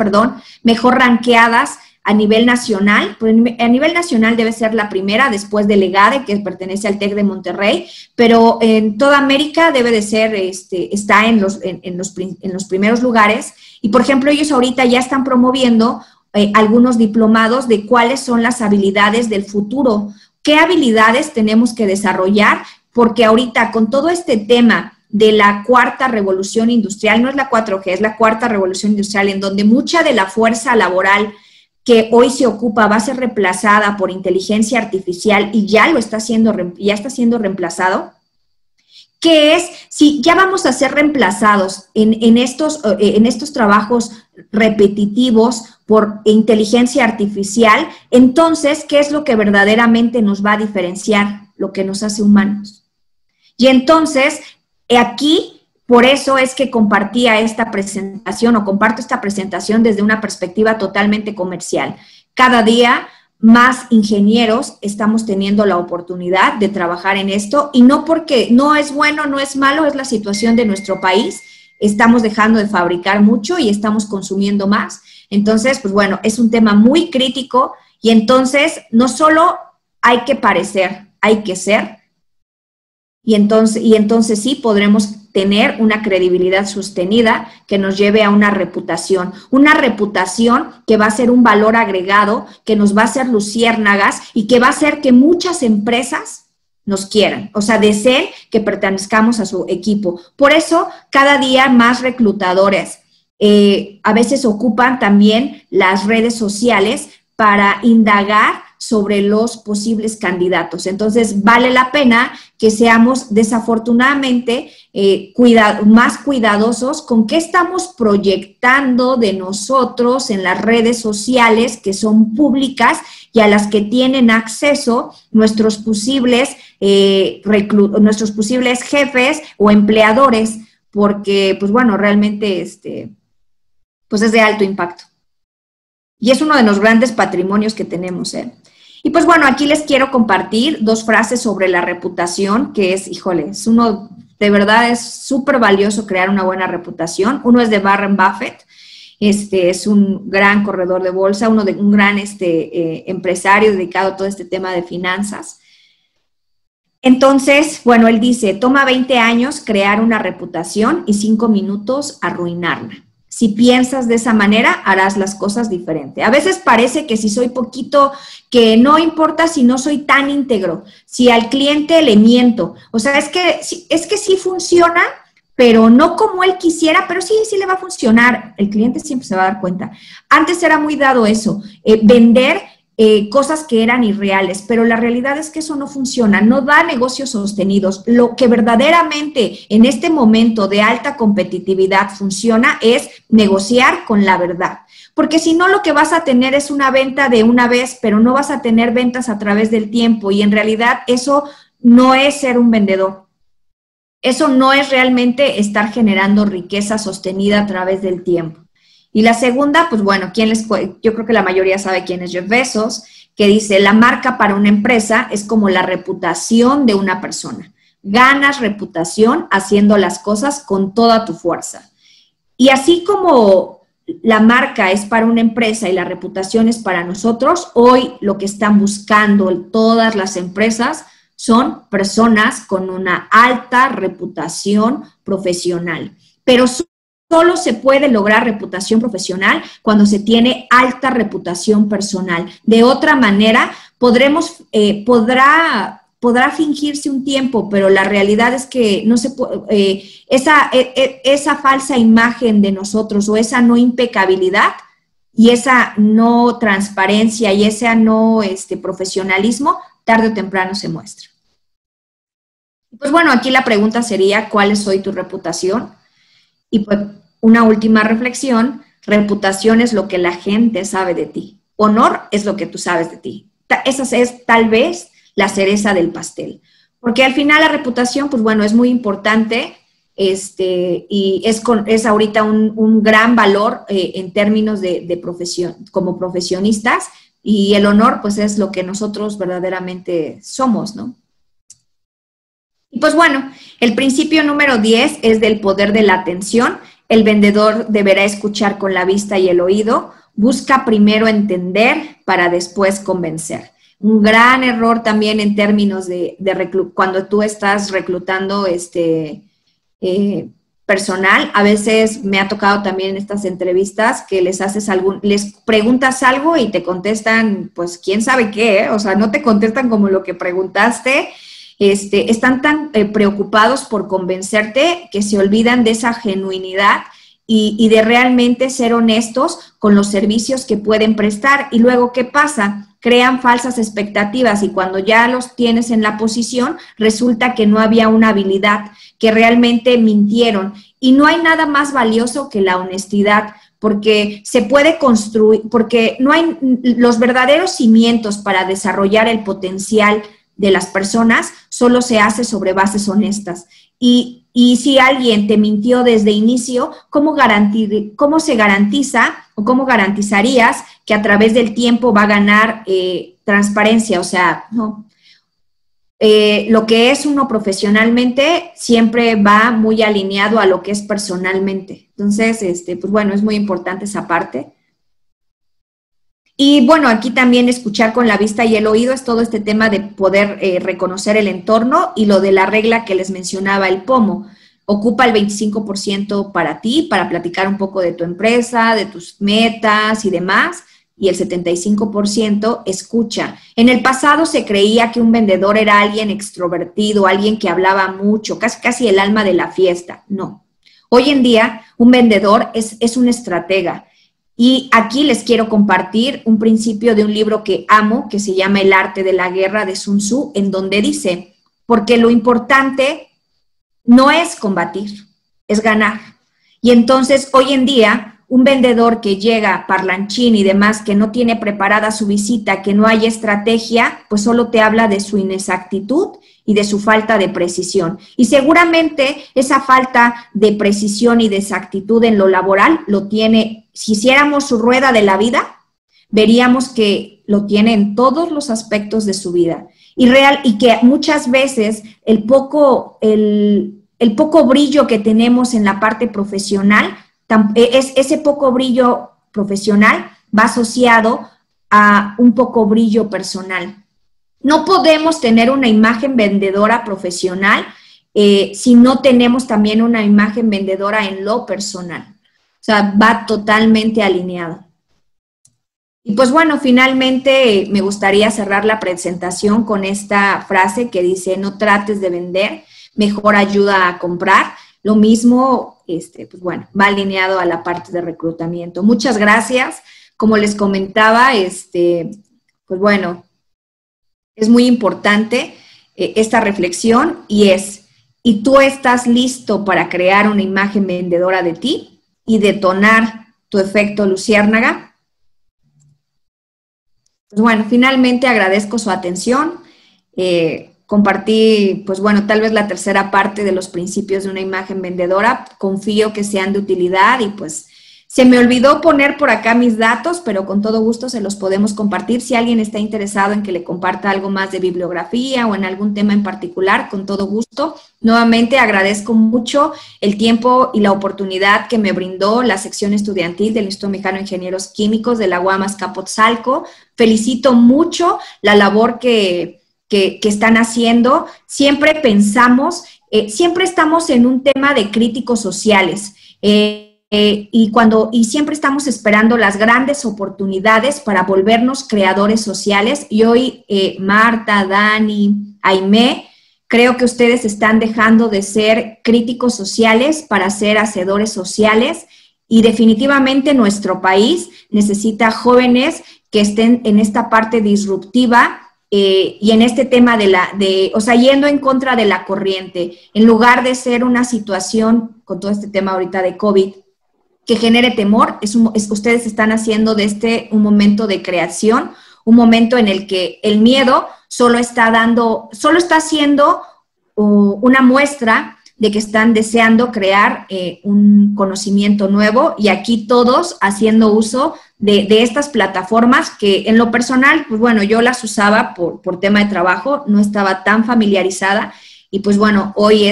Speaker 1: mejor ranqueadas a nivel nacional. A nivel nacional debe ser la primera, después del EGADE, que pertenece al TEC de Monterrey, pero en toda América debe de ser, está en los primeros lugares. Y, por ejemplo, ellos ahorita ya están promoviendo algunos diplomados de cuáles son las habilidades del futuro, qué habilidades tenemos que desarrollar, porque ahorita con todo este tema de la cuarta revolución industrial, no es la 4G, es la cuarta revolución industrial, en donde mucha de la fuerza laboral que hoy se ocupa va a ser reemplazada por inteligencia artificial y ya está siendo reemplazado. ¿Qué es? Si ya vamos a ser reemplazados en estos trabajos repetitivos por inteligencia artificial, entonces, ¿qué es lo que verdaderamente nos va a diferenciar, lo que nos hace humanos? Y entonces, aquí, por eso es que compartía esta presentación o comparto esta presentación desde una perspectiva totalmente comercial. Cada día más ingenieros estamos teniendo la oportunidad de trabajar en esto y no porque no es bueno, no es malo, es la situación de nuestro país. Estamos dejando de fabricar mucho y estamos consumiendo más. Entonces, pues bueno, es un tema muy crítico y entonces no solo hay que parecer, hay que ser. Y entonces sí podremos tener una credibilidad sostenida que nos lleve a una reputación que va a ser un valor agregado, que nos va a hacer luciérnagas y que va a hacer que muchas empresas nos quieran, o sea, deseen que pertenezcamos a su equipo. Por eso, cada día más reclutadores a veces ocupan también las redes sociales para indagar sobre los posibles candidatos. Entonces, vale la pena que seamos desafortunadamente más cuidadosos con qué estamos proyectando de nosotros en las redes sociales que son públicas y a las que tienen acceso nuestros posibles jefes o empleadores, porque, pues bueno, realmente pues es de alto impacto. Y es uno de los grandes patrimonios que tenemos, Y pues bueno, aquí les quiero compartir 2 frases sobre la reputación, que es, híjole, de verdad es súper valioso crear una buena reputación. Uno es de Warren Buffett es un gran corredor de bolsa, un gran empresario dedicado a todo este tema de finanzas. Entonces, bueno, él dice, toma 20 años crear una reputación y 5 minutos arruinarla. Si piensas de esa manera, harás las cosas diferente. A veces parece que si soy poquito, que no importa si no soy tan íntegro, si al cliente le miento. O sea, es que sí funciona, pero no como él quisiera, pero sí le va a funcionar. El cliente siempre se va a dar cuenta. Antes era muy dado eso, vender cosas que eran irreales, pero la realidad es que eso no funciona, no da negocios sostenidos. Lo que verdaderamente en este momento de alta competitividad funciona es negociar con la verdad, porque si no lo que vas a tener es una venta de una vez, pero no vas a tener ventas a través del tiempo y en realidad eso no es ser un vendedor. Eso no es realmente estar generando riqueza sostenida a través del tiempo. Y la segunda, pues bueno, yo creo que la mayoría sabe quién es Jeff Bezos, que dice, la marca para una empresa es como la reputación de una persona. Ganas reputación haciendo las cosas con toda tu fuerza. Y así como la marca es para una empresa y la reputación es para nosotros, hoy lo que están buscando todas las empresas son personas con una alta reputación profesional. Pero solo se puede lograr reputación profesional cuando se tiene alta reputación personal. De otra manera, podrá fingirse un tiempo, pero la realidad es que no se puede, esa falsa imagen de nosotros o esa no impecabilidad y esa no transparencia y ese no profesionalismo, tarde o temprano se muestra. Pues bueno, aquí la pregunta sería, ¿cuál es hoy tu reputación? Y pues una última reflexión, reputación es lo que la gente sabe de ti. Honor es lo que tú sabes de ti. Esa es tal vez la cereza del pastel. Porque al final la reputación, pues bueno, es muy importante y es ahorita un gran valor en términos de profesión, como profesionistas, y el honor, pues es lo que nosotros verdaderamente somos, ¿no? Y pues bueno, el principio número 10 es del poder de la atención. El vendedor deberá escuchar con la vista y el oído. Busca primero entender para después convencer. Un gran error también en términos de cuando tú estás reclutando personal. A veces me ha tocado también en estas entrevistas que les preguntas algo y te contestan, pues quién sabe qué, ¿eh? O sea, no te contestan como lo que preguntaste. Están tan preocupados por convencerte que se olvidan de esa genuinidad y de realmente ser honestos con los servicios que pueden prestar. Y luego, ¿qué pasa? Crean falsas expectativas y cuando ya los tienes en la posición, resulta que no había una habilidad, que realmente mintieron. Y no hay nada más valioso que la honestidad, porque se puede construir, porque no hay los verdaderos cimientos para desarrollar el potencial de las personas, solo se hace sobre bases honestas. Y si alguien te mintió desde inicio, ¿cómo se garantiza o cómo garantizarías que a través del tiempo va a ganar transparencia? O sea, no. Lo que es uno profesionalmente siempre va muy alineado a lo que es personalmente. Entonces, pues bueno, es muy importante esa parte. Y bueno, aquí también escuchar con la vista y el oído es todo este tema de poder reconocer el entorno y lo de la regla que les mencionaba, el POMO. Ocupa el 25% para ti, para platicar un poco de tu empresa, de tus metas y demás, y el 75% escucha. En el pasado se creía que un vendedor era alguien extrovertido, alguien que hablaba mucho, casi el alma de la fiesta. No. Hoy en día, un vendedor es un estratega. Y aquí les quiero compartir un principio de un libro que amo, que se llama El arte de la guerra de Sun Tzu, en donde dice, porque lo importante no es combatir, es ganar. Y entonces, hoy en día, un vendedor que llega parlanchín y demás, que no tiene preparada su visita, que no hay estrategia, pues solo te habla de su inexactitud y de su falta de precisión. Y seguramente esa falta de precisión y de exactitud en lo laboral lo tiene. Si hiciéramos su rueda de la vida, veríamos que lo tiene en todos los aspectos de su vida. Y que muchas veces el poco brillo que tenemos en la parte profesional ese poco brillo profesional va asociado a un poco brillo personal. No podemos tener una imagen vendedora profesional si no tenemos también una imagen vendedora en lo personal. O sea, va totalmente alineado. Y pues bueno, finalmente me gustaría cerrar la presentación con esta frase que dice: no trates de vender, mejor ayuda a comprar. Lo mismo, pues bueno, va alineado a la parte de reclutamiento. Muchas gracias. Como les comentaba, pues bueno, es muy importante esta reflexión ¿y tú estás listo para crear una imagen vendedora de ti y detonar tu efecto luciérnaga? Pues bueno, finalmente agradezco su atención. Compartí, pues bueno, tal vez la tercera parte de los principios de una imagen vendedora. Confío que sean de utilidad y pues se me olvidó poner por acá mis datos, pero con todo gusto se los podemos compartir. Si alguien está interesado en que le comparta algo más de bibliografía o en algún tema en particular, con todo gusto. Nuevamente agradezco mucho el tiempo y la oportunidad que me brindó la sección estudiantil del Instituto Mexicano de Ingenieros Químicos de la UAM Azcapotzalco. Felicito mucho la labor que están haciendo. Siempre pensamos, siempre estamos en un tema de críticos sociales, y siempre estamos esperando las grandes oportunidades para volvernos creadores sociales. Y hoy, Marta, Dani, Aimé, creo que ustedes están dejando de ser críticos sociales para ser hacedores sociales, y definitivamente nuestro país necesita jóvenes que estén en esta parte disruptiva, y en este tema o sea, yendo en contra de la corriente, en lugar de ser una situación, con todo este tema ahorita de COVID, que genere temor. Ustedes están haciendo de un momento de creación, un momento en el que el miedo solo está haciendo una muestra de que están deseando crear un conocimiento nuevo, y aquí todos haciendo uso de estas plataformas que en lo personal, pues bueno, yo las usaba por tema de trabajo, no estaba tan familiarizada, y pues bueno, hoy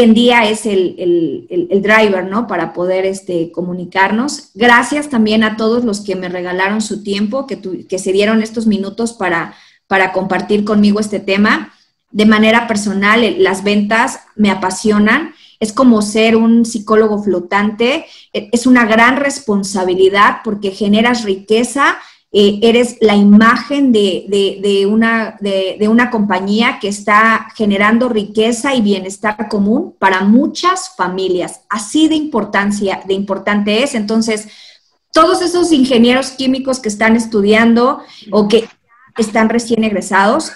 Speaker 1: en día es el driver, ¿no? Para poder comunicarnos. Gracias también a todos los que me regalaron su tiempo, que se dieron estos minutos para compartir conmigo este tema. De manera personal, las ventas me apasionan. Es como ser un psicólogo flotante. Es una gran responsabilidad porque generas riqueza. Eres la imagen de una compañía que está generando riqueza y bienestar común para muchas familias. Así de importante es. Entonces, todos esos ingenieros químicos que están estudiando o que están recién egresados,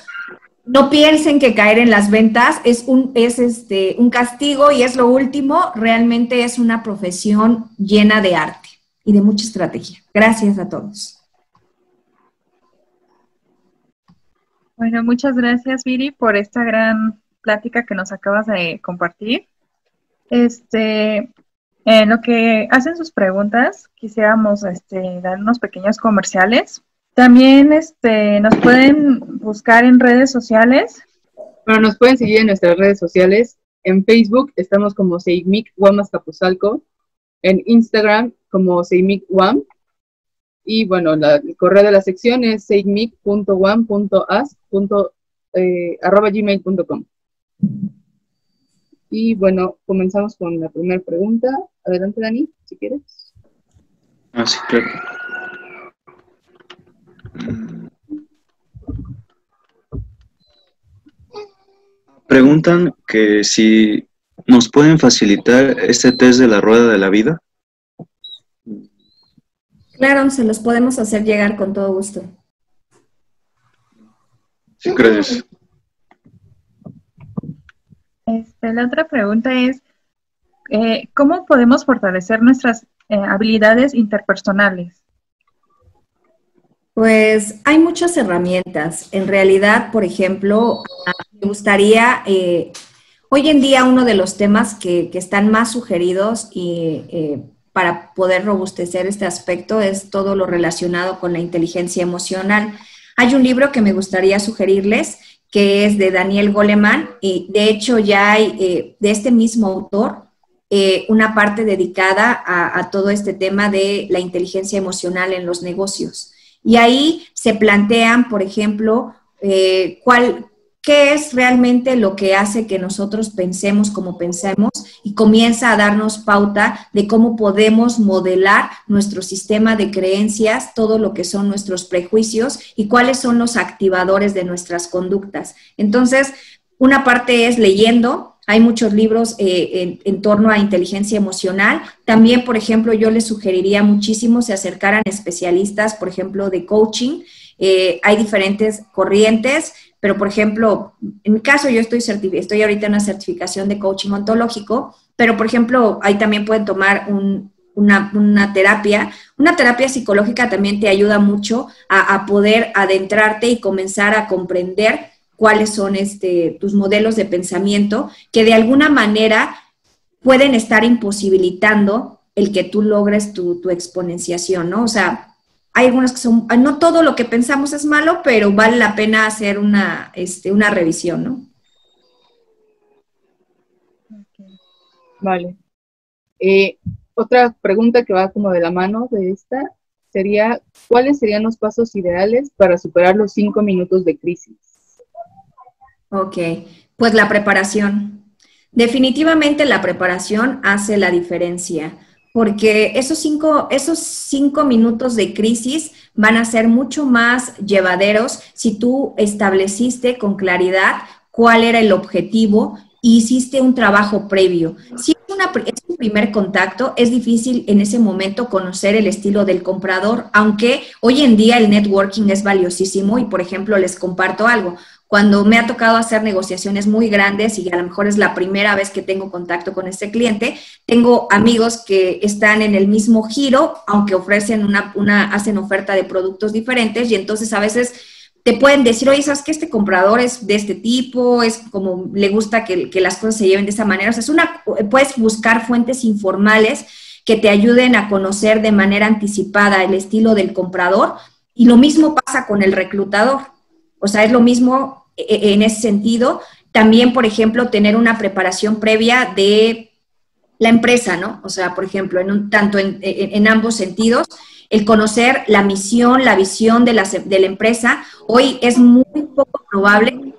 Speaker 1: no piensen que caer en las ventas es un castigo y es lo último. Realmente es una profesión llena de arte y de mucha estrategia. Gracias a todos.
Speaker 4: Bueno, muchas gracias, Viri, por esta gran plática que nos acabas de compartir. En lo que hacen sus preguntas, quisiéramos dar unos pequeños comerciales. También nos pueden buscar en redes sociales.
Speaker 5: Bueno, nos pueden seguir en nuestras redes sociales. En Facebook estamos como Seimic UAM Azcapotzalco, en Instagram como Seimic UAM. Y bueno, el correo de la sección es seimic.wam.as@gmail.com. Y bueno, comenzamos con la primera pregunta. Adelante, Dani, si quieres.
Speaker 6: Sí, claro. Preguntan que si nos pueden facilitar este test de la rueda de la vida.
Speaker 1: Claro, se los podemos hacer llegar con todo gusto.
Speaker 6: Sí, gracias.
Speaker 4: La otra pregunta es, ¿cómo podemos fortalecer nuestras habilidades interpersonales?
Speaker 1: Pues hay muchas herramientas. En realidad, por ejemplo, me gustaría, hoy en día uno de los temas que están más sugeridos y para poder robustecer este aspecto es todo lo relacionado con la inteligencia emocional. Hay un libro que me gustaría sugerirles, que es de Daniel Goleman, y de hecho ya hay de este mismo autor, una parte dedicada a todo este tema de la inteligencia emocional en los negocios. Y ahí se plantean, por ejemplo, qué es realmente lo que hace que nosotros pensemos como pensemos y comienza a darnos pauta de cómo podemos modelar nuestro sistema de creencias, todo lo que son nuestros prejuicios y cuáles son los activadores de nuestras conductas. Entonces, una parte es leyendo. Hay muchos libros en torno a inteligencia emocional. También, por ejemplo, yo les sugeriría muchísimo se acercaran a especialistas, por ejemplo, de coaching. Hay diferentes corrientes, pero, por ejemplo, en mi caso yo estoy ahorita en una certificación de coaching ontológico, pero, por ejemplo, ahí también pueden tomar una terapia. Una terapia psicológica también te ayuda mucho a poder adentrarte y comenzar a comprender cuáles son tus modelos de pensamiento que de alguna manera pueden estar imposibilitando el que tú logres tu exponenciación, ¿no? O sea, hay algunas que son, no todo lo que pensamos es malo, pero vale la pena hacer una revisión, ¿no?
Speaker 5: Vale. Otra pregunta que va como de la mano de esta sería, ¿cuáles serían los pasos ideales para superar los 5 minutos de crisis?
Speaker 1: Ok, pues la preparación. Definitivamente la preparación hace la diferencia, porque esos cinco minutos de crisis van a ser mucho más llevaderos si tú estableciste con claridad cuál era el objetivo y hiciste un trabajo previo. Si es un primer contacto, es difícil en ese momento conocer el estilo del comprador, aunque hoy en día el networking es valiosísimo y, por ejemplo, les comparto algo. Cuando me ha tocado hacer negociaciones muy grandes y a lo mejor es la primera vez que tengo contacto con este cliente, tengo amigos que están en el mismo giro, aunque ofrecen hacen oferta de productos diferentes y entonces a veces te pueden decir, oye, ¿sabes qué? Este comprador es de este tipo, es como le gusta que las cosas se lleven de esa manera. O sea, puedes buscar fuentes informales que te ayuden a conocer de manera anticipada el estilo del comprador y lo mismo pasa con el reclutador. O sea, es lo mismo en ese sentido. También, por ejemplo, tener una preparación previa de la empresa, ¿no? O sea, por ejemplo, tanto en ambos sentidos, el conocer la misión, la visión de la empresa. Hoy es muy poco probable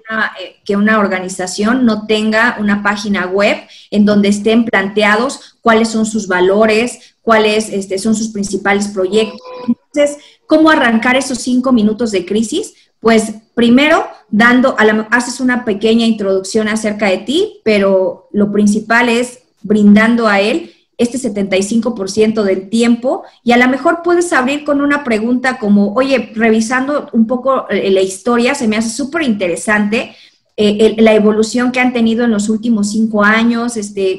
Speaker 1: que una organización no tenga una página web en donde estén planteados cuáles son sus valores, cuáles son sus principales proyectos. Entonces, ¿cómo arrancar esos 5 minutos de crisis? Pues primero, haces una pequeña introducción acerca de ti, pero lo principal es brindando a él este 75% del tiempo y a lo mejor puedes abrir con una pregunta como, oye, revisando un poco la historia, se me hace súper interesante la evolución que han tenido en los últimos 5 años,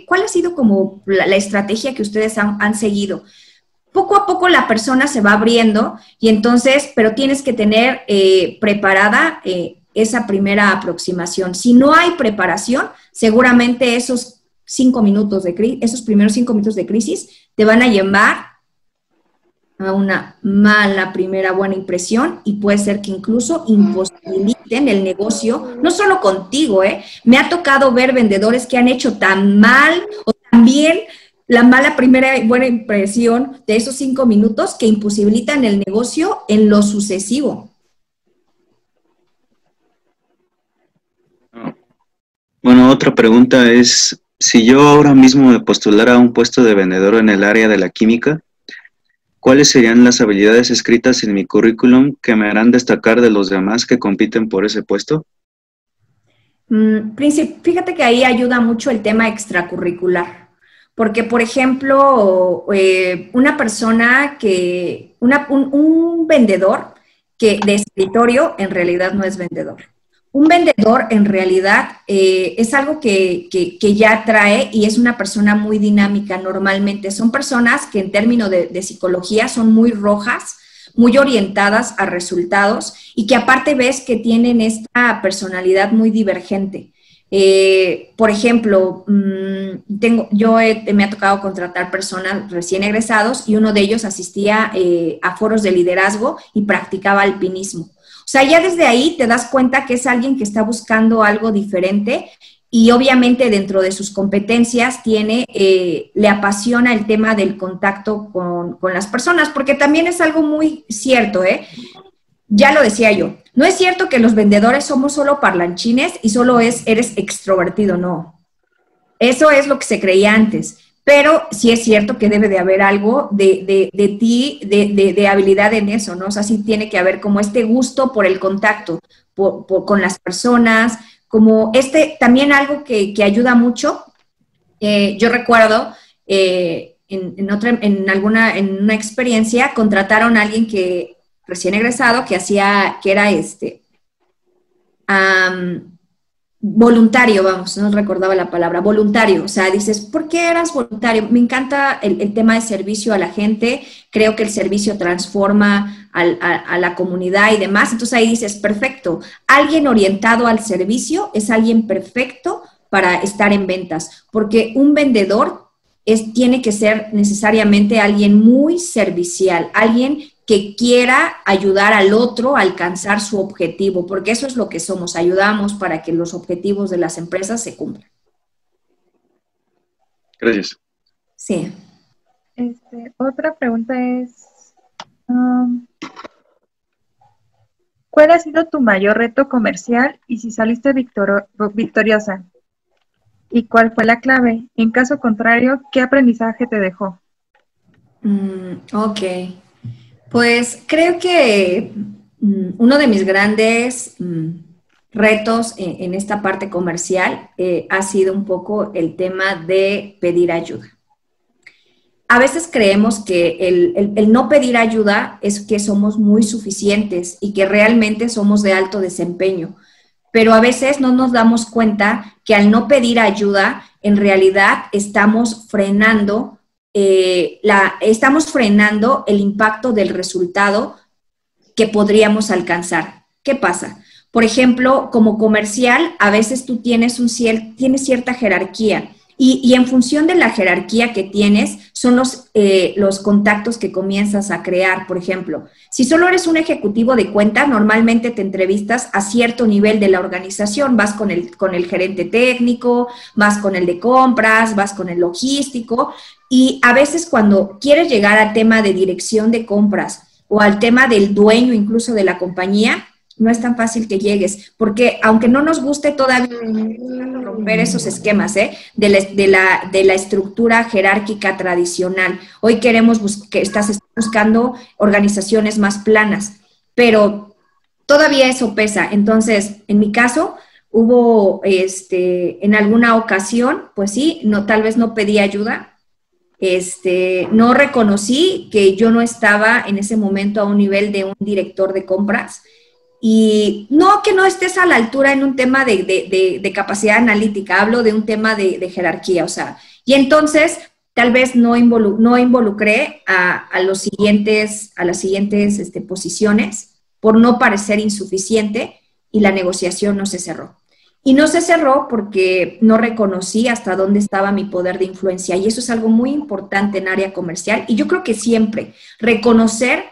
Speaker 1: ¿cuál ha sido como la estrategia que ustedes han seguido? Poco a poco la persona se va abriendo y entonces, pero tienes que tener preparada esa primera aproximación. Si no hay preparación, seguramente esos primeros 5 minutos de crisis te van a llevar a una mala primera buena impresión y puede ser que incluso imposibiliten el negocio, no solo contigo, me ha tocado ver vendedores que han hecho tan mal o tan bien la mala primera buena impresión de esos 5 minutos que imposibilitan el negocio en lo sucesivo.
Speaker 6: Bueno, otra pregunta es, si yo ahora mismo me postulara a un puesto de vendedor en el área de la química, ¿cuáles serían las habilidades escritas en mi currículum que me harán destacar de los demás que compiten por ese puesto?
Speaker 1: Fíjate que ahí ayuda mucho el tema extracurricular. Porque, por ejemplo, una persona un vendedor que de escritorio en realidad no es vendedor. Un vendedor en realidad es algo que ya trae y es una persona muy dinámica normalmente. Son personas que en términos de psicología son muy rojas, muy orientadas a resultados y que aparte ves que tienen esta personalidad muy divergente. Por ejemplo, me ha tocado contratar personas recién egresados y uno de ellos asistía a foros de liderazgo y practicaba alpinismo. O sea, ya desde ahí te das cuenta que es alguien que está buscando algo diferente y obviamente dentro de sus competencias le apasiona el tema del contacto con las personas, porque también es algo muy cierto, ¿eh? Ya lo decía yo, no es cierto que los vendedores somos solo parlanchines y solo eres extrovertido, no. Eso es lo que se creía antes, pero sí es cierto que debe de haber algo de ti, de habilidad en eso, ¿no? O sea, sí tiene que haber como este gusto por el contacto con las personas, como también algo que ayuda mucho. Yo recuerdo en una experiencia contrataron a alguien que recién egresado que era voluntario, vamos, no recordaba la palabra, voluntario. O sea, dices, ¿por qué eras voluntario? Me encanta el tema de servicio a la gente, creo que el servicio transforma a la comunidad y demás. Entonces ahí dices, perfecto, alguien orientado al servicio es alguien perfecto para estar en ventas, porque un vendedor tiene que ser necesariamente alguien muy servicial, alguien que quiera ayudar al otro a alcanzar su objetivo, porque eso es lo que somos, ayudamos para que los objetivos de las empresas se cumplan.
Speaker 6: Gracias.
Speaker 1: Sí.
Speaker 4: Otra pregunta es, ¿cuál ha sido tu mayor reto comercial y si saliste victoriosa? ¿Y cuál fue la clave? En caso contrario, ¿qué aprendizaje te dejó?
Speaker 1: Ok. Pues creo que uno de mis grandes retos en esta parte comercial ha sido un poco el tema de pedir ayuda. A veces creemos que el no pedir ayuda es que somos muy suficientes y que realmente somos de alto desempeño, pero a veces no nos damos cuenta que al no pedir ayuda, en realidad estamos frenando el impacto del resultado que podríamos alcanzar. ¿Qué pasa? Por ejemplo, como comercial, a veces tú tienes cierta jerarquía y en función de la jerarquía que tienes son los contactos que comienzas a crear. Por ejemplo, si solo eres un ejecutivo de cuenta, normalmente te entrevistas a cierto nivel de la organización, vas con el gerente técnico, vas con el de compras, vas con el logístico. Y a veces cuando quieres llegar al tema de dirección de compras o al tema del dueño incluso de la compañía, no es tan fácil que llegues, porque aunque no nos guste todavía romper esos esquemas de la estructura jerárquica tradicional. Hoy estás buscando organizaciones más planas, pero todavía eso pesa. Entonces, en mi caso, hubo en alguna ocasión, pues sí, tal vez no pedí ayuda. No reconocí que yo no estaba en ese momento a un nivel de un director de compras y no que no estés a la altura en un tema de capacidad analítica, hablo de un tema de jerarquía, o sea, y entonces tal vez no involucré a las siguientes posiciones por no parecer insuficiente y la negociación no se cerró. Y no se cerró porque no reconocí hasta dónde estaba mi poder de influencia. Y eso es algo muy importante en área comercial. Y yo creo que siempre reconocer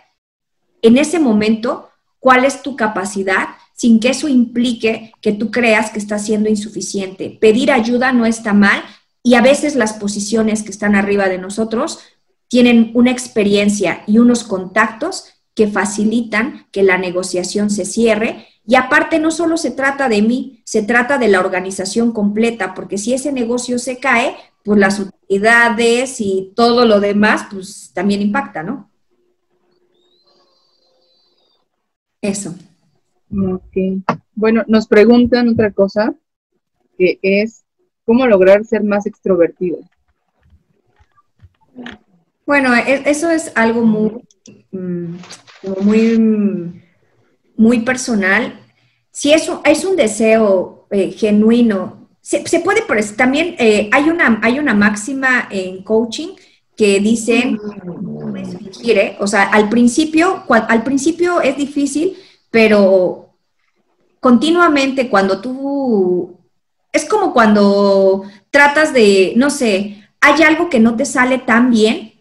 Speaker 1: en ese momento cuál es tu capacidad sin que eso implique que tú creas que estás siendo insuficiente. Pedir ayuda no está mal y a veces las posiciones que están arriba de nosotros tienen una experiencia y unos contactos que facilitan que la negociación se cierre. Y aparte no solo se trata de mí, se trata de la organización completa, porque si ese negocio se cae, pues las utilidades y todo lo demás, pues también impacta, ¿no? Eso.
Speaker 5: Ok. Bueno, nos preguntan otra cosa, que es, ¿cómo lograr ser más extrovertido?
Speaker 1: Bueno, eso es algo muy personal. Si es un deseo genuino, se puede, también hay una máxima en coaching que dicen, o sea, al principio es difícil, pero continuamente es como cuando tratas de, no sé, hay algo que no te sale tan bien,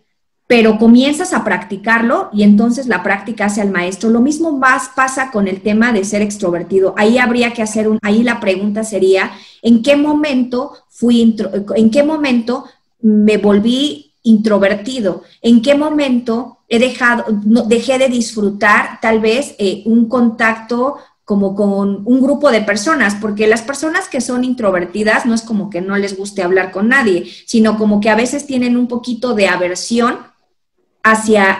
Speaker 1: pero comienzas a practicarlo y entonces la práctica hace al maestro. Lo mismo más pasa con el tema de ser extrovertido. Ahí habría que hacer ahí la pregunta sería, ¿en qué momento me volví introvertido? ¿En qué momento dejé de disfrutar tal vez un contacto como con un grupo de personas? Porque las personas que son introvertidas no es como que no les guste hablar con nadie, sino como que a veces tienen un poquito de aversión hacia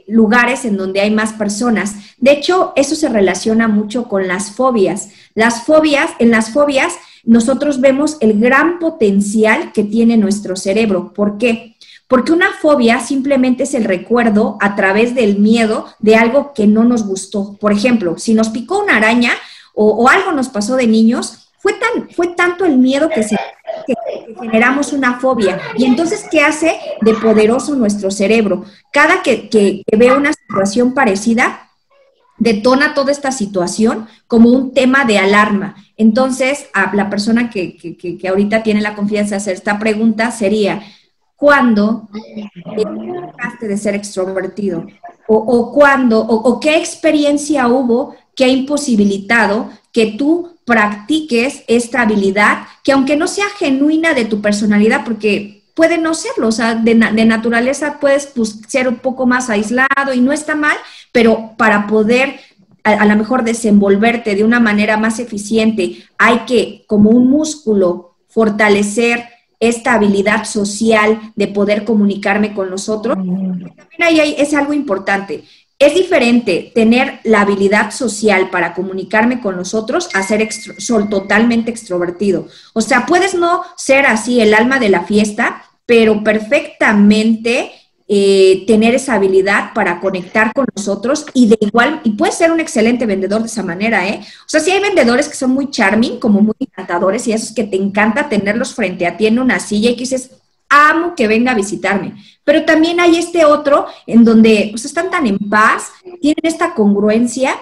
Speaker 1: lugares en donde hay más personas. De hecho, eso se relaciona mucho con las fobias. En las fobias, nosotros vemos el gran potencial que tiene nuestro cerebro. ¿Por qué? Porque una fobia simplemente es el recuerdo a través del miedo de algo que no nos gustó. Por ejemplo, si nos picó una araña o algo nos pasó de niños, fue tanto el miedo que generamos una fobia. Y entonces, ¿qué hace de poderoso nuestro cerebro? Cada que ve una situación parecida, detona toda esta situación como un tema de alarma. Entonces, a la persona que ahorita tiene la confianza de hacer esta pregunta sería, ¿cuándo dejaste de ser extrovertido? ¿O qué experiencia hubo que ha imposibilitado que tú practiques esta habilidad, que aunque no sea genuina de tu personalidad, porque puede no serlo, o sea, de naturaleza puedes ser un poco más aislado y no está mal, pero para poder a lo mejor desenvolverte de una manera más eficiente, hay que, como un músculo, fortalecer esta habilidad social de poder comunicarme con los otros. También ahí es algo importante. Es diferente tener la habilidad social para comunicarme con los otros a ser totalmente extrovertido. O sea, puedes no ser así el alma de la fiesta, pero perfectamente tener esa habilidad para conectar con los otros y puedes ser un excelente vendedor de esa manera, ¿eh? O sea, sí hay vendedores que son muy charming, como muy encantadores, y esos que te encanta tenerlos frente a ti en una silla y que dices, amo que venga a visitarme. Pero también hay este otro en donde pues, están tan en paz, tienen esta congruencia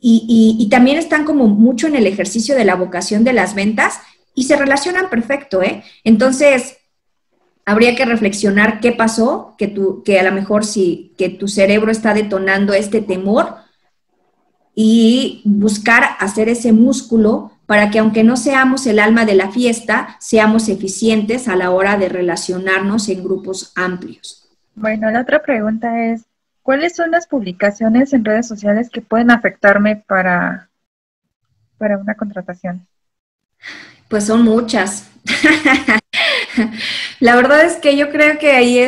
Speaker 1: y también están como mucho en el ejercicio de la vocación de las ventas y se relacionan perfecto, ¿eh? Entonces, habría que reflexionar qué pasó, que a lo mejor que tu cerebro está detonando este temor y buscar hacer ese músculo para que aunque no seamos el alma de la fiesta, seamos eficientes a la hora de relacionarnos en grupos amplios.
Speaker 4: Bueno, la otra pregunta es, ¿cuáles son las publicaciones en redes sociales que pueden afectarme para una contratación?
Speaker 1: Pues son muchas. La verdad es que yo creo que ahí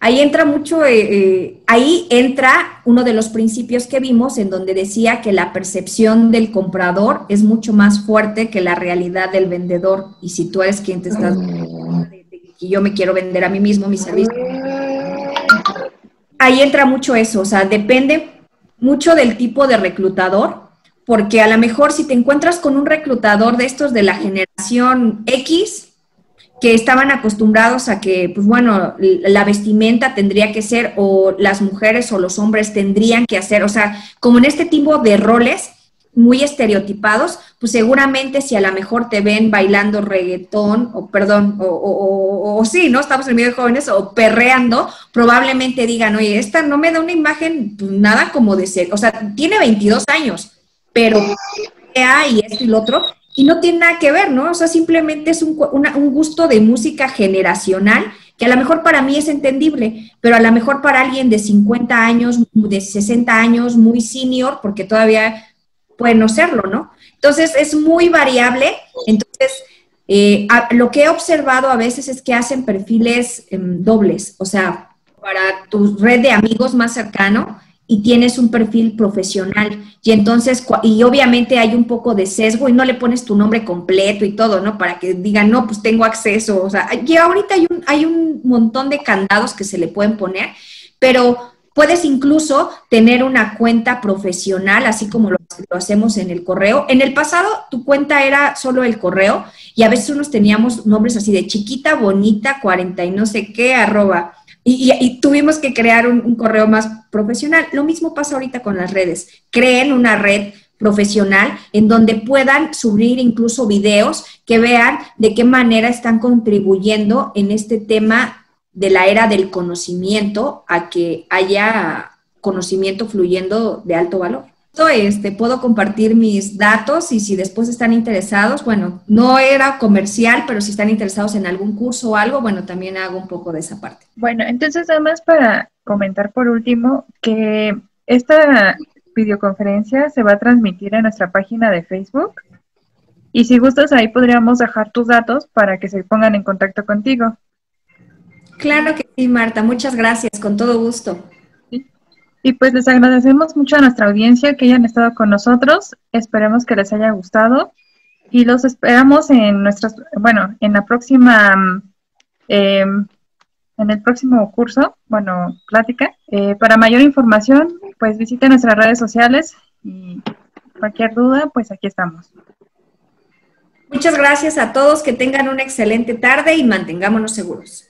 Speaker 1: ahí entra mucho, ahí entra uno de los principios que vimos en donde decía que la percepción del comprador es mucho más fuerte que la realidad del vendedor. Y si tú eres quien te estás que yo me quiero vender a mí mismo, mi servicio, ahí entra mucho eso, o sea, depende mucho del tipo de reclutador, porque a lo mejor si te encuentras con un reclutador de estos de la generación X, que estaban acostumbrados a que, pues bueno, la vestimenta tendría que ser, o las mujeres o los hombres tendrían que hacer, o sea, como en este tipo de roles muy estereotipados, pues seguramente si a lo mejor te ven bailando reggaetón, o sí, ¿no? Estamos en medio de jóvenes, o perreando, probablemente digan, oye, esta no me da una imagen, pues nada como de ser, o sea, tiene 22 años, pero y esto y lo otro, y no tiene nada que ver, ¿no? O sea, simplemente es un gusto de música generacional que a lo mejor para mí es entendible, pero a lo mejor para alguien de 50 años, de 60 años, muy senior, porque todavía puede no serlo, ¿no? Entonces, es muy variable. Entonces, lo que he observado a veces es que hacen perfiles dobles, o sea, para tu red de amigos más cercano, y tienes un perfil profesional, y entonces, y obviamente hay un poco de sesgo, y no le pones tu nombre completo y todo, ¿no? Para que digan, no, pues tengo acceso, o sea, y ahorita hay un montón de candados que se le pueden poner, pero puedes incluso tener una cuenta profesional, así como lo hacemos en el correo. En el pasado, tu cuenta era solo el correo, y a veces unos teníamos nombres así de chiquita, bonita, 40 y no sé qué, @ y tuvimos que crear un correo más profesional. Lo mismo pasa ahorita con las redes. Creen una red profesional en donde puedan subir incluso videos que vean de qué manera están contribuyendo en este tema de la era del conocimiento a que haya conocimiento fluyendo de alto valor. Puedo compartir mis datos y si después están interesados, bueno, no era comercial, pero si están interesados en algún curso o algo, bueno, también hago un poco de esa parte.
Speaker 4: Bueno, entonces nada más para comentar por último que esta videoconferencia se va a transmitir en nuestra página de Facebook y si gustas ahí podríamos dejar tus datos para que se pongan en contacto contigo.
Speaker 1: Claro que sí, Marta, muchas gracias, con todo gusto.
Speaker 4: Y pues les agradecemos mucho a nuestra audiencia que hayan estado con nosotros. Esperemos que les haya gustado y los esperamos en en la próxima, en el próximo curso, plática. Para mayor información, pues visiten nuestras redes sociales y cualquier duda, pues aquí estamos.
Speaker 1: Muchas gracias a todos, que tengan una excelente tarde y mantengámonos seguros.